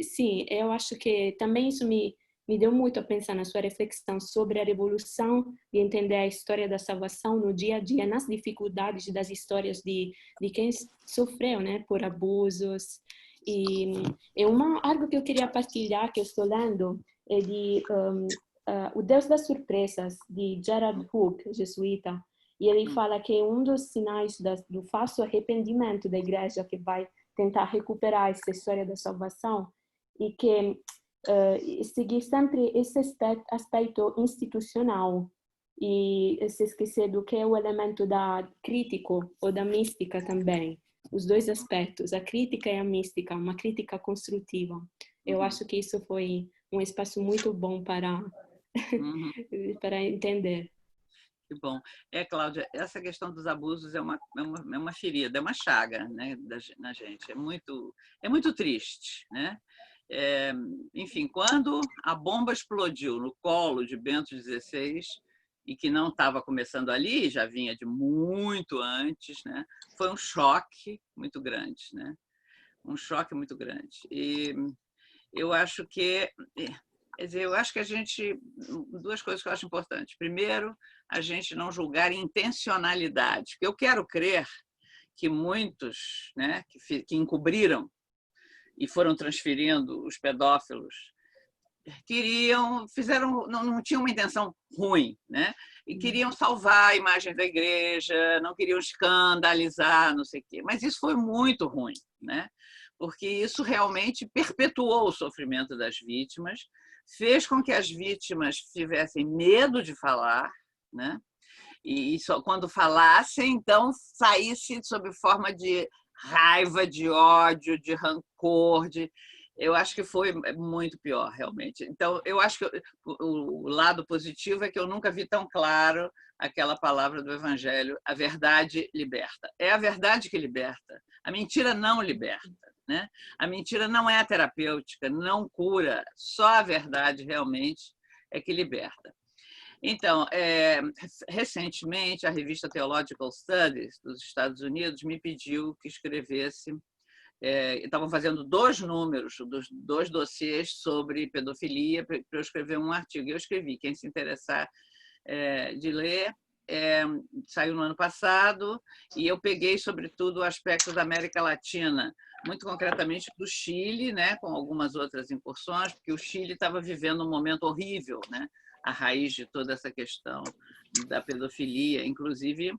Sim, eu acho que também isso me deu muito a pensar na sua reflexão sobre a revolução de entender a história da salvação no dia a dia, nas dificuldades das histórias de quem sofreu, né, por abusos. E algo que eu queria partilhar, que eu estou lendo, é de O Deus das Surpresas, de Gerard Hooke, jesuíta. E ele fala que um dos sinais do falso arrependimento da igreja, que vai tentar recuperar essa história da salvação, e que seguir sempre esse aspecto institucional e se esquecer do que é o elemento crítico ou da mística também. Os dois aspectos, a crítica e a mística, uma crítica construtiva. Eu acho que isso foi um espaço muito bom para entender. Que bom. Cláudia, essa questão dos abusos é uma ferida, é uma chaga, né, na gente. É muito triste, né? Enfim, quando a bomba explodiu no colo de Bento XVI, e que não estava começando ali, já vinha de muito antes, né? Foi um choque muito grande, né? Um choque muito grande. E eu acho que a gente... Duas coisas que eu acho importantes. Primeiro, a gente não julgar intencionalidade. Porque eu quero crer que muitos, né, que encobriram e foram transferindo os pedófilos, não tinham uma intenção ruim, né? E queriam salvar a imagem da igreja, não queriam escandalizar, não sei o quê. Mas isso foi muito ruim, né? Porque isso realmente perpetuou o sofrimento das vítimas, fez com que as vítimas tivessem medo de falar, né? E só quando falassem, então saísse sob forma de raiva, de ódio, de rancor, eu acho que foi muito pior, realmente. Então, eu acho que o lado positivo é que eu nunca vi tão claro aquela palavra do Evangelho: a verdade liberta. É a verdade que liberta. A mentira não liberta, né? A mentira não é terapêutica, não cura. Só a verdade realmente é que liberta. Então, recentemente, a revista Theological Studies dos Estados Unidos me pediu que escrevesse. Estavam fazendo 2 números, 2 dossiês sobre pedofilia, para eu escrever um artigo. Eu escrevi, quem se interessar de ler, saiu no ano passado, e eu peguei, sobretudo, o aspecto da América Latina, muito concretamente do Chile, né, com algumas outras incursões, porque o Chile estava vivendo um momento horrível, né, a raiz de toda essa questão da pedofilia. Inclusive,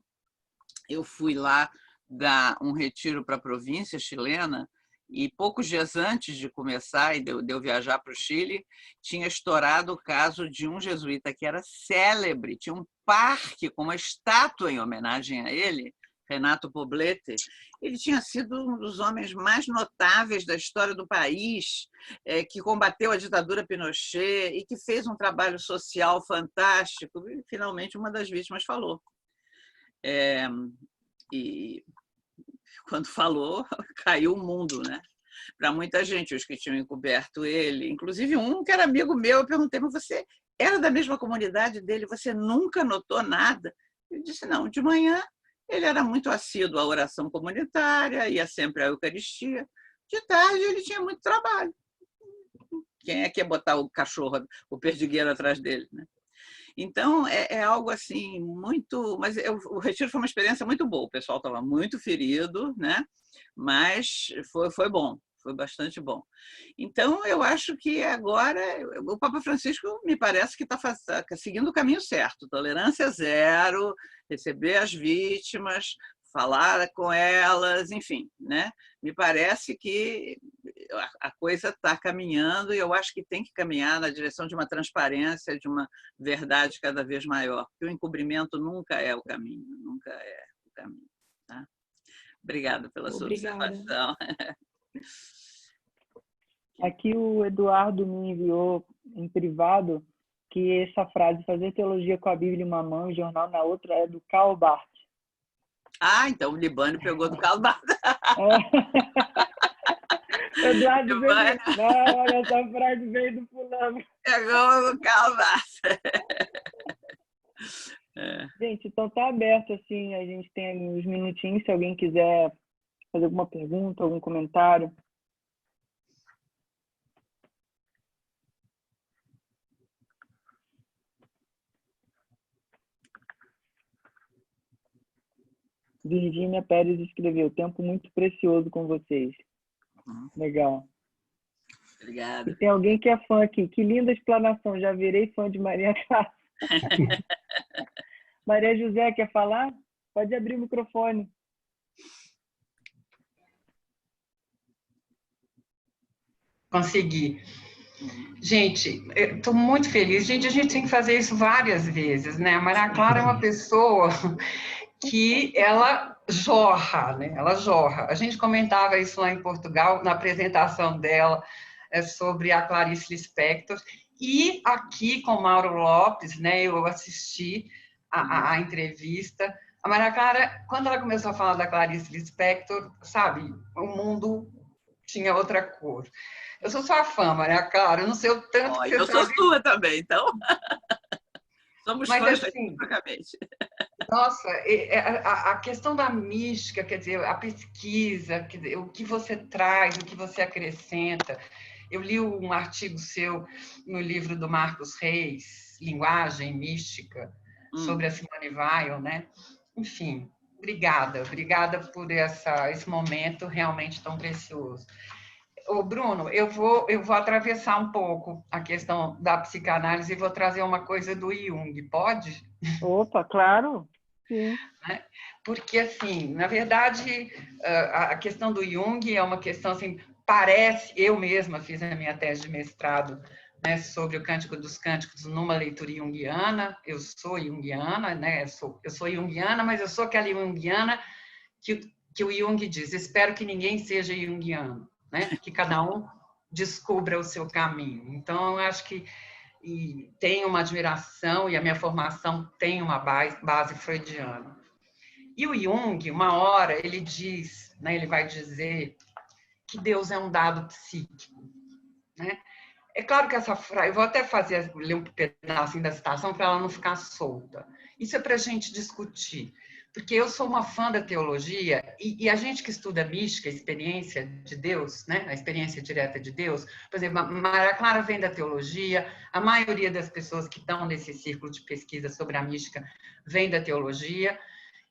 eu fui lá dar um retiro para a província chilena, e poucos dias antes de começar, e de eu viajar para o Chile, tinha estourado o caso de um jesuíta que era célebre, tinha um parque com uma estátua em homenagem a ele, Renato Poblete. Ele tinha sido um dos homens mais notáveis da história do país, que combateu a ditadura Pinochet e que fez um trabalho social fantástico. E, finalmente, uma das vítimas falou. E quando falou, caiu o mundo, né? Para muita gente, os que tinham encoberto ele, inclusive um que era amigo meu, eu perguntei: mas você era da mesma comunidade dele, você nunca notou nada? Ele disse, não, de manhã ele era muito assíduo à oração comunitária, ia sempre à Eucaristia. De tarde ele tinha muito trabalho. Quem é que ia botar o cachorro, o perdigueiro atrás dele, né? Então, é algo assim, muito... Mas o retiro foi uma experiência muito boa. O pessoal estava muito ferido, né? Mas foi bom, foi bastante bom. Então, eu acho que agora o Papa Francisco me parece que está seguindo o caminho certo. Tolerância zero, receber as vítimas, falar com elas, enfim, né? Me parece que a coisa está caminhando e eu acho que tem que caminhar na direção de uma transparência, de uma verdade cada vez maior, porque o encobrimento nunca é o caminho, nunca é o caminho. Tá? Obrigada pela sua observação. Aqui o Eduardo me enviou em privado que essa frase, fazer teologia com a Bíblia em uma mão e jornal na outra, é do Karl Barth. Ah, então o Libânio pegou do Karl Barth. Eduardo veio, não, olha, essa frase veio do fulano. Pegou do Karl Barth. Gente, então tá aberto, assim, a gente tem uns minutinhos, se alguém quiser fazer alguma pergunta, algum comentário. Virgínia Pérez escreveu, tempo muito precioso com vocês. Legal. Obrigada. E tem alguém que é fã aqui. Que linda explanação, já virei fã de Maria Clara. Maria José, quer falar? Pode abrir o microfone. Consegui. Gente, eu estou muito feliz. Gente, a gente tem que fazer isso várias vezes, né? A Maria Clara é uma pessoa que ela jorra, né? Ela jorra. A gente comentava isso lá em Portugal, na apresentação dela sobre a Clarice Lispector. E aqui com Mauro Lopes, né? Eu assisti a entrevista. A Maria Clara, quando ela começou a falar da Clarice Lispector, sabe, o mundo tinha outra cor. Eu sou sua fã, Maria Clara, eu não sei o tanto que você eu sabe. sou sua também, então. Somos fãs assim, praticamente. Nossa, a questão da mística, quer dizer, a pesquisa, quer dizer, o que você traz, o que você acrescenta. Eu li um artigo seu no livro do Marcos Reis, Linguagem Mística, sobre a Simone Weil, né? Enfim, obrigada por esse momento realmente tão precioso. Ô, Bruno, eu vou atravessar um pouco a questão da psicanálise e vou trazer uma coisa do Jung, pode? Opa, claro. Sim. Porque, assim, na verdade, a questão do Jung é uma questão, assim, parece... Eu mesma fiz a minha tese de mestrado, né, sobre o Cântico dos Cânticos numa leitura junguiana. Eu sou junguiana, né? Eu sou junguiana, mas eu sou aquela junguiana que o Jung diz, espero que ninguém seja junguiano, né? Que cada um descubra o seu caminho. Então, eu acho que tem uma admiração, e a minha formação tem uma base freudiana. E o Jung, uma hora, ele diz, né, ele vai dizer que Deus é um dado psíquico, né? É claro que essa frase, eu vou até ler um pedacinho da citação para ela não ficar solta. Isso é para a gente discutir, porque eu sou uma fã da teologia e a gente que estuda mística, a experiência de Deus, né, a experiência direta de Deus, por exemplo, a Maria Clara vem da teologia, a maioria das pessoas que estão nesse círculo de pesquisa sobre a mística vem da teologia,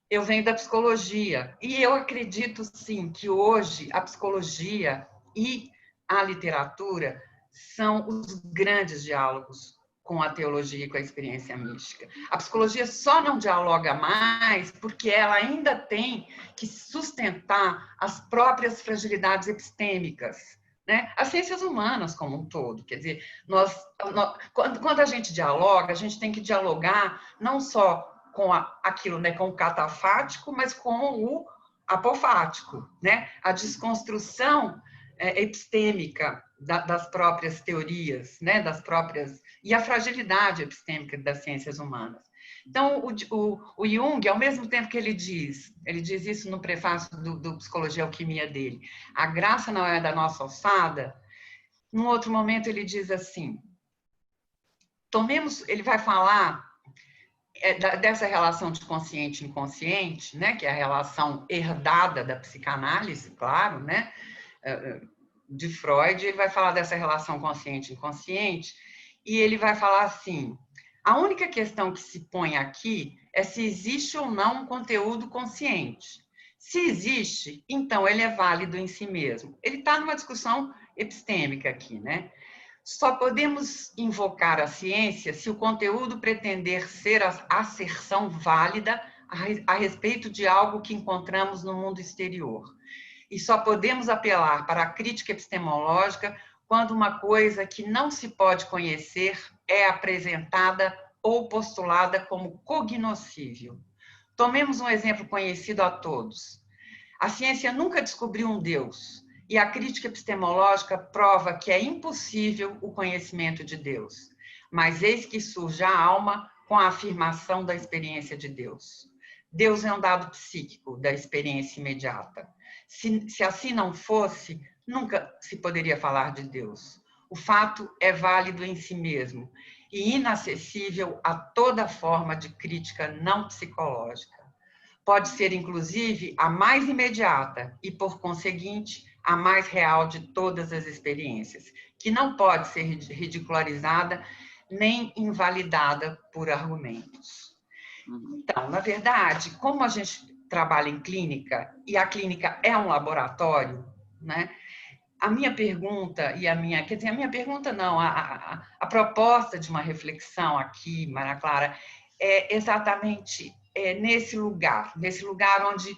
eu venho da psicologia e eu acredito sim que hoje a psicologia e a literatura são os grandes diálogos com a teologia e com a experiência mística. A psicologia só não dialoga mais porque ela ainda tem que sustentar as próprias fragilidades epistêmicas, né? As ciências humanas como um todo. Quer dizer, quando a gente dialoga, a gente tem que dialogar não só com aquilo, né, com o catafático, mas com o apofático, né? A desconstrução epistêmica das próprias teorias, né, e a fragilidade epistêmica das ciências humanas. Então, o Jung, ao mesmo tempo que ele diz isso no prefácio do Psicologia e Alquimia dele, a graça não é da nossa alçada, num outro momento ele diz assim, ele vai falar dessa relação de consciente e inconsciente, né, que é a relação herdada da psicanálise, claro, né, de Freud. Ele vai falar dessa relação consciente e inconsciente, e ele vai falar assim: a única questão que se põe aqui é se existe ou não um conteúdo consciente. Se existe, então ele é válido em si mesmo. Ele está numa discussão epistêmica aqui, né? Só podemos invocar a ciência se o conteúdo pretender ser a asserção válida a respeito de algo que encontramos no mundo exterior. E só podemos apelar para a crítica epistemológica quando uma coisa que não se pode conhecer é apresentada ou postulada como cognoscível. Tomemos um exemplo conhecido a todos. A ciência nunca descobriu um Deus, e a crítica epistemológica prova que é impossível o conhecimento de Deus. Mas eis que surge a alma com a afirmação da experiência de Deus. Deus é um dado psíquico da experiência imediata. Se assim não fosse, nunca se poderia falar de Deus. O fato é válido em si mesmo e inacessível a toda forma de crítica não psicológica. Pode ser, inclusive, a mais imediata e, por conseguinte, a mais real de todas as experiências, que não pode ser ridicularizada nem invalidada por argumentos. Então, na verdade, como a gente trabalha em clínica, e a clínica é um laboratório, né? A minha pergunta e a minha pergunta não, a proposta de uma reflexão aqui, Maria Clara, é exatamente nesse lugar onde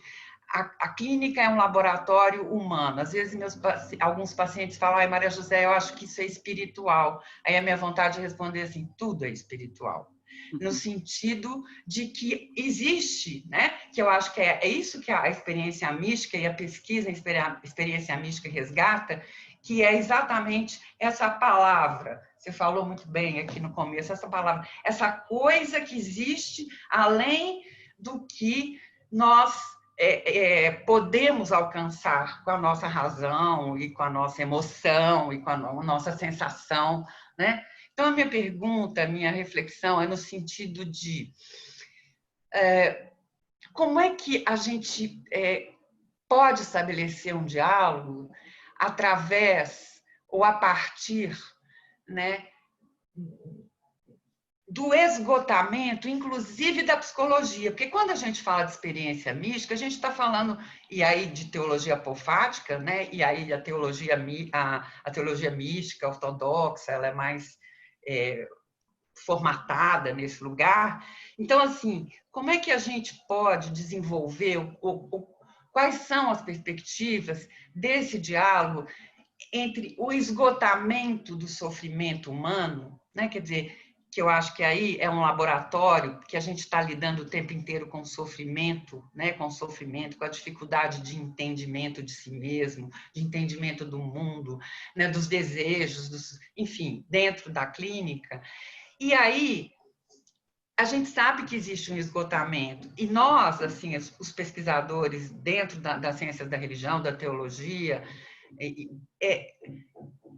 a clínica é um laboratório humano. Às vezes alguns pacientes falam: ai, Maria José, eu acho que isso é espiritual. Aí a minha vontade de responder assim: tudo é espiritual. No sentido de que existe, né? Que eu acho que é isso que a experiência mística e a pesquisa em experiência mística resgata, que é exatamente essa palavra. Você falou muito bem aqui no começo, essa palavra, essa coisa que existe além do que nós podemos alcançar com a nossa razão e com a nossa emoção e com a nossa sensação, né? Então, a minha pergunta, a minha reflexão é no sentido de como é que a gente pode estabelecer um diálogo através ou a partir, né, do esgotamento, inclusive da psicologia, porque quando a gente fala de experiência mística, a gente está falando, e aí, de teologia apofática, né? E aí a teologia mística ortodoxa, ela é mais formatada nesse lugar. Então, assim, como é que a gente pode desenvolver, quais são as perspectivas desse diálogo entre o esgotamento do sofrimento humano, né? Quer dizer, que eu acho que aí é um laboratório que a gente está lidando o tempo inteiro com o sofrimento, né? Com o sofrimento, com a dificuldade de entendimento de si mesmo, de entendimento do mundo, né? Dos desejos, enfim, dentro da clínica. E aí, a gente sabe que existe um esgotamento, e nós, assim, os pesquisadores dentro das ciências da religião, da teologia,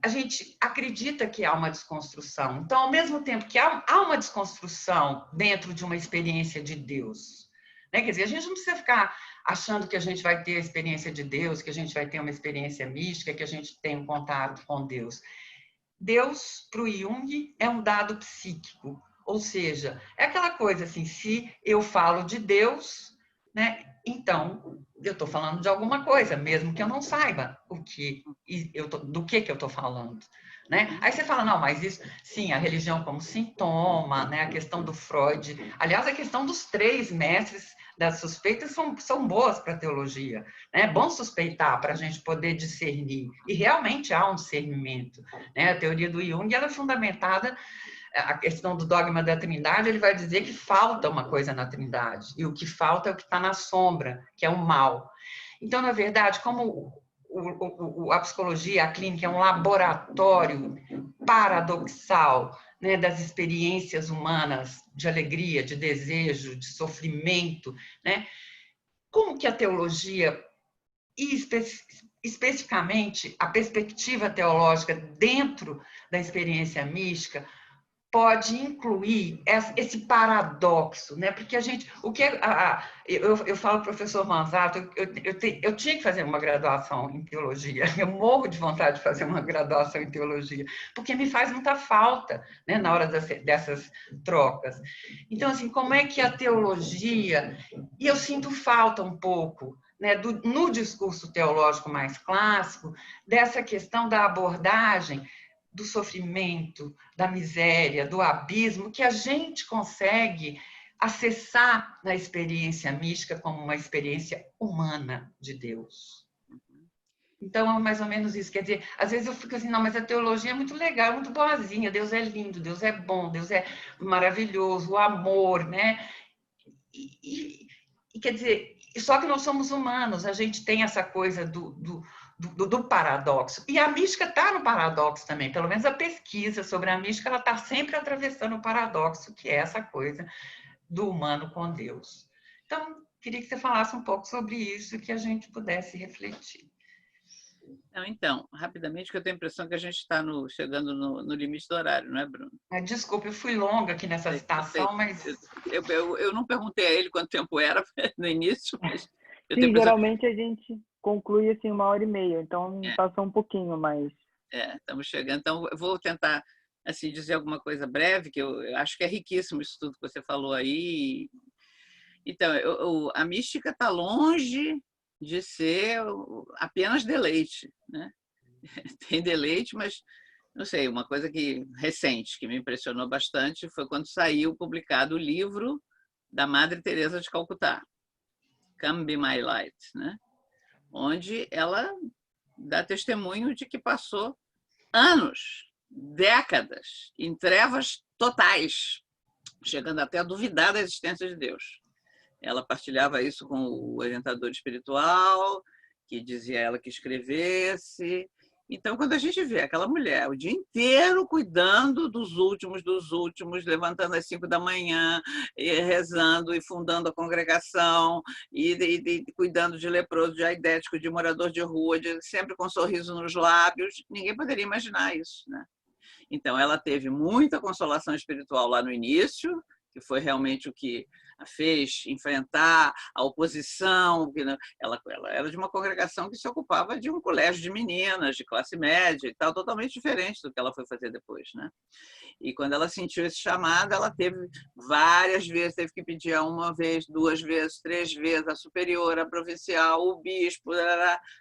a gente acredita que há uma desconstrução. Então, ao mesmo tempo que há uma desconstrução dentro de uma experiência de Deus, né? Quer dizer, a gente não precisa ficar achando que a gente vai ter a experiência de Deus, que a gente vai ter uma experiência mística, que a gente tem um contato com Deus. Deus, para o Jung, é um dado psíquico, ou seja, é aquela coisa assim, se eu falo de Deus, né, então eu estou falando de alguma coisa, mesmo que eu não saiba do que eu estou falando. Né? Aí você fala, não, mas isso, sim, a religião como sintoma, né, a questão do Freud, aliás, a questão dos 3 mestres das suspeitas são boas para a teologia. Né? É bom suspeitar para a gente poder discernir. E realmente há um discernimento. Né? A teoria do Jung ela é fundamentada, a questão do dogma da Trindade, ele vai dizer que falta uma coisa na Trindade. E o que falta é o que está na sombra, que é o mal. Então, na verdade, como a psicologia, a clínica é um laboratório paradoxal, né, das experiências humanas de alegria, de desejo, de sofrimento, né? Como que a teologia, e especificamente a perspectiva teológica dentro da experiência mística, pode incluir esse paradoxo, né? Porque a gente, eu falo, professor Manzato, eu tinha que fazer uma graduação em teologia, eu morro de vontade de fazer uma graduação em teologia, porque me faz muita falta, né, na hora dessas trocas. Então, assim, como é que a teologia, e eu sinto falta um pouco, né, no discurso teológico mais clássico, dessa questão da abordagem do sofrimento, da miséria, do abismo, que a gente consegue acessar na experiência mística como uma experiência humana de Deus. Então, é mais ou menos isso. Quer dizer, às vezes eu fico assim, não, mas a teologia é muito legal, é muito boazinha, Deus é lindo, Deus é bom, Deus é maravilhoso, o amor, né? E quer dizer, só que nós somos humanos, a gente tem essa coisa do paradoxo. E a mística está no paradoxo também, pelo menos a pesquisa sobre a mística, ela está sempre atravessando o paradoxo, que é essa coisa do humano com Deus. Então, queria que você falasse um pouco sobre isso, que a gente pudesse refletir. Então, rapidamente, que eu tenho a impressão que a gente está chegando no limite do horário, não é, Bruno? Desculpa, eu fui longa aqui nessa citação, mas... Eu não perguntei a ele quanto tempo era no início, mas... Sim, geralmente a gente conclui assim 1h30, então passou um pouquinho, mas... estamos chegando. Então, eu vou tentar assim, dizer alguma coisa breve, que eu acho que é riquíssimo isso tudo que você falou aí. Então, a mística está longe de ser apenas deleite, né? Tem deleite, mas, não sei, uma coisa recente, que me impressionou bastante, foi quando saiu publicado o livro da Madre Teresa de Calcutá, Come Be My Light, né? Onde ela dá testemunho de que passou anos, décadas, em trevas totais, chegando até a duvidar da existência de Deus. Ela partilhava isso com o orientador espiritual, que dizia a ela que escrevesse. Então, quando a gente vê aquela mulher o dia inteiro cuidando dos últimos, levantando às 5 da manhã, e rezando e fundando a congregação, e cuidando de leproso, de aidético, de morador de rua, sempre com um sorriso nos lábios, ninguém poderia imaginar isso, né? Então, ela teve muita consolação espiritual lá no início, que foi realmente o que a fez enfrentar a oposição. Ela era de uma congregação que se ocupava de um colégio de meninas, de classe média e tal, totalmente diferente do que ela foi fazer depois, né? E quando ela sentiu esse chamado, ela teve várias vezes, teve que pedir 1 vez, 2 vezes, 3 vezes, a superiora, a provincial, o bispo,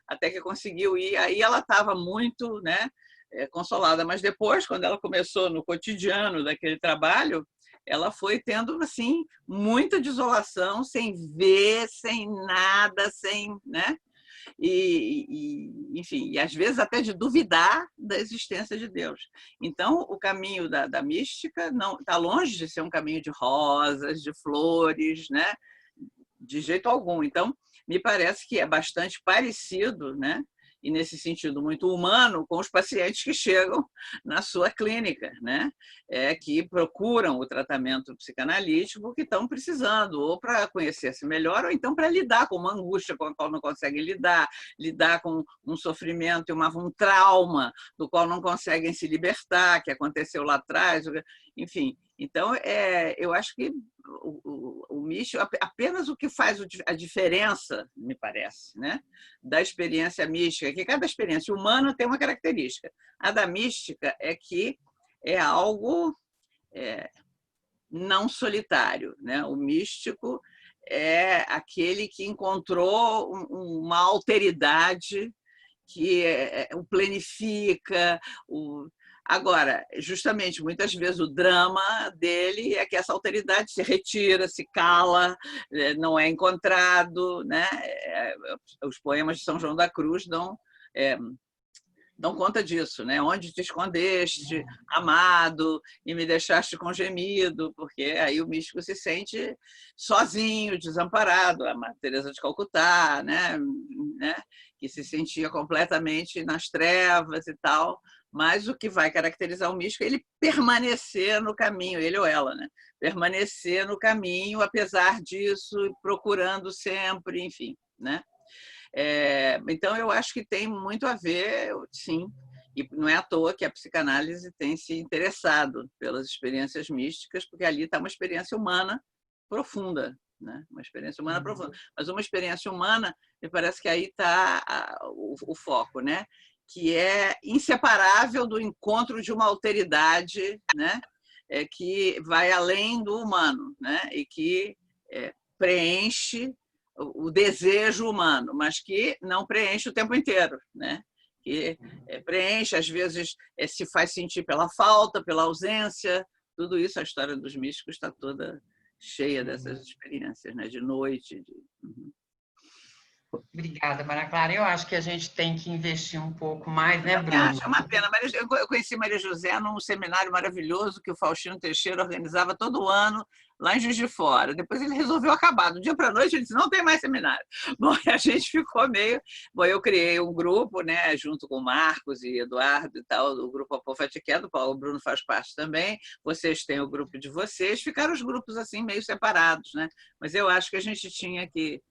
até que conseguiu ir. Aí ela estava muito, né, consolada. Mas depois, quando ela começou no cotidiano daquele trabalho, ela foi tendo assim muita desolação, sem ver, sem nada, sem, né? Enfim, e às vezes até de duvidar da existência de Deus. Então, o caminho da mística não está longe de ser um caminho de rosas, de flores, né? De jeito algum. Então, me parece que é bastante parecido, né? E nesse sentido muito humano, com os pacientes que chegam na sua clínica, né? Que procuram o tratamento psicanalítico que estão precisando, ou para conhecer-se melhor, ou então para lidar com uma angústia com a qual não conseguem lidar com um sofrimento e um trauma do qual não conseguem se libertar, que aconteceu lá atrás, enfim. Então, eu acho que o místico, apenas o que faz a diferença, me parece, né, da experiência mística, que cada experiência humana tem uma característica. A da mística é que é algo não solitário, né? O místico é aquele que encontrou uma alteridade que o planifica. Agora, justamente, muitas vezes o drama dele é que essa alteridade se retira, se cala, não é encontrado, né? Os poemas de São João da Cruz dão conta disso, né? Onde te escondeste, amado, e me deixaste com gemido, porque aí o místico se sente sozinho, desamparado. A Madre Teresa de Calcutá, né? Que se sentia completamente nas trevas e tal. Mas o que vai caracterizar o místico é ele permanecer no caminho, ele ou ela, né? Permanecer no caminho, apesar disso, procurando sempre, enfim, né? Então, eu acho que tem muito a ver, sim, E não é à toa que a psicanálise tem se interessado pelas experiências místicas, porque ali está uma experiência humana profunda, né? Uma experiência humana profunda. Mas uma experiência humana, me parece que aí está o foco, né? Que é inseparável do encontro de uma alteridade, né? Que vai além do humano, né? E que preenche o desejo humano, mas que não preenche o tempo inteiro, né? Que preenche, às vezes se faz sentir pela falta, pela ausência, tudo isso. A história dos místicos está toda cheia dessas experiências, né? De noite. Obrigada, Maria Clara. Eu acho que a gente tem que investir um pouco mais, né, Bruno? Acho uma pena. Eu conheci Maria José num seminário maravilhoso que o Faustino Teixeira organizava todo ano lá em Juiz de Fora. Depois ele resolveu acabar. Do dia para a noite ele disse, não tem mais seminário. Bom, a gente ficou meio... Bom, eu criei um grupo, né, junto com o Marcos e Eduardo e tal, do grupo Apofatiqué, do qual o Bruno faz parte também. Vocês têm o grupo de vocês. Ficaram os grupos assim meio separados, né? Mas eu acho que a gente tinha que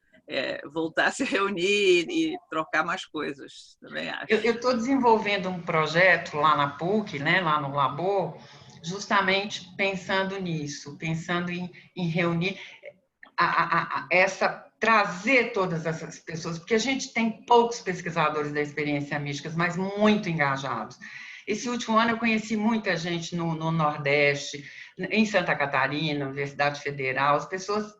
voltar a se reunir e trocar mais coisas, também acho. Eu estou desenvolvendo um projeto lá na PUC, né, lá no Labor, justamente pensando nisso, pensando em reunir trazer todas essas pessoas, porque a gente tem poucos pesquisadores da experiência mística, mas muito engajados. Esse último ano eu conheci muita gente no Nordeste, em Santa Catarina, Universidade Federal, as pessoas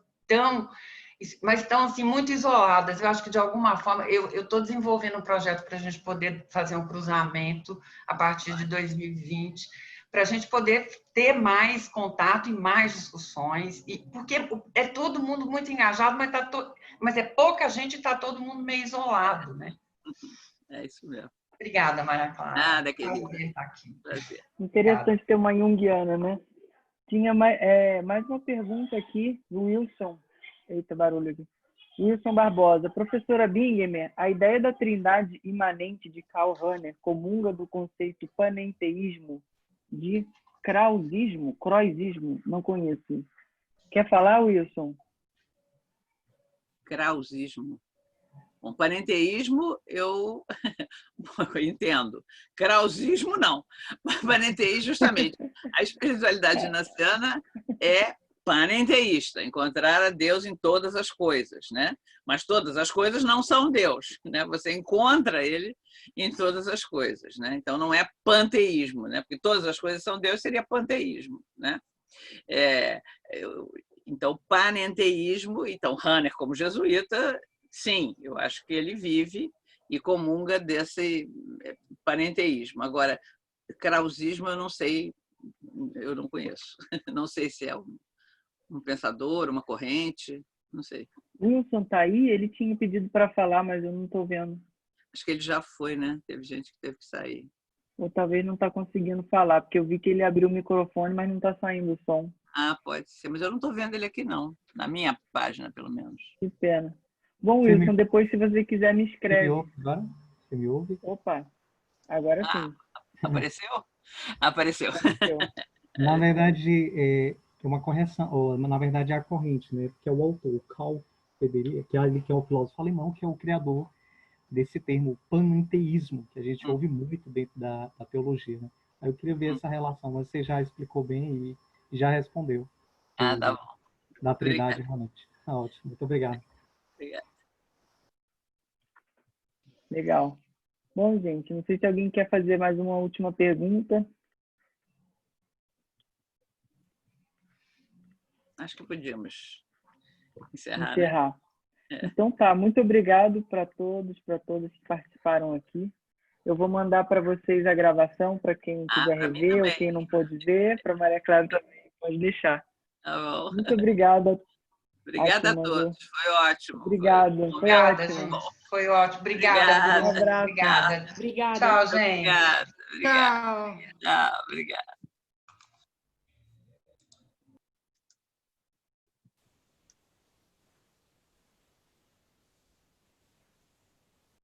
mas estão assim, muito isoladas. Eu acho que, de alguma forma, eu estou desenvolvendo um projeto para a gente poder fazer um cruzamento a partir de 2020, para a gente poder ter mais contato e mais discussões, porque é todo mundo muito engajado, mas é pouca gente e está todo mundo meio isolado, né? É isso mesmo. Obrigada, Maria Clara. Nada, querida. Prazer. Interessante Obrigada. Ter uma junguiana, né? Tinha mais uma pergunta aqui do Wilson. Eita, barulho aqui. Wilson Barbosa. Professora Bingemer, a ideia da trindade imanente de Karl Rahner comunga do conceito panenteísmo de Krausismo? Não conheço. Quer falar, Wilson? Krausismo. Bom, panenteísmo eu entendo. Krausismo, não. Panenteísmo, justamente. A espiritualidade naciana é panenteísta, encontrar a Deus em todas as coisas, né? Mas todas as coisas não são Deus, né? Você encontra ele em todas as coisas, né? Então não é panteísmo, né? Porque todas as coisas são Deus, seria panteísmo, né? Então panenteísmo, então Rahner como jesuíta, sim, eu acho que ele vive e comunga desse panenteísmo. Agora, krausismo eu não sei, eu não conheço, não sei se é um pensador, uma corrente, não sei. Wilson está aí? Ele tinha pedido para falar, mas eu não estou vendo. Acho que ele já foi, né? Teve gente que teve que sair. Ou talvez não está conseguindo falar, porque eu vi que ele abriu o microfone, mas não está saindo o som. Ah, pode ser, mas eu não estou vendo ele aqui, não. Na minha página, pelo menos. Que pena. Bom, Wilson, depois, se você quiser, me escreve. Você me ouve? Opa, agora sim. Apareceu? Apareceu. Na verdade, uma correção, ou na verdade é a corrente, né? Porque é o autor, Karl Federer, que é o filósofo alemão, que é o criador desse termo panenteísmo, que a gente ouve muito dentro da teologia, né? Aí eu queria ver essa relação, mas você já explicou bem e já respondeu. Ah, tá bom. Da trindade realmente. Tá ótimo, muito obrigado. Obrigado. Legal. Bom, gente, não sei se alguém quer fazer mais uma última pergunta. Acho que podíamos encerrar. Né? Então tá, muito obrigado para todos que participaram aqui. Eu vou mandar para vocês a gravação, para quem quiser rever ou quem não pôde ver, para Maria Clara também pode deixar. Tá bom. Muito obrigada. Obrigada a todos, foi ótimo. Obrigada, foi ótimo. Gente. Foi ótimo, obrigada. Um abraço. Obrigada. Obrigada. Tchau, gente. Obrigado. Tchau. Tchau, obrigada.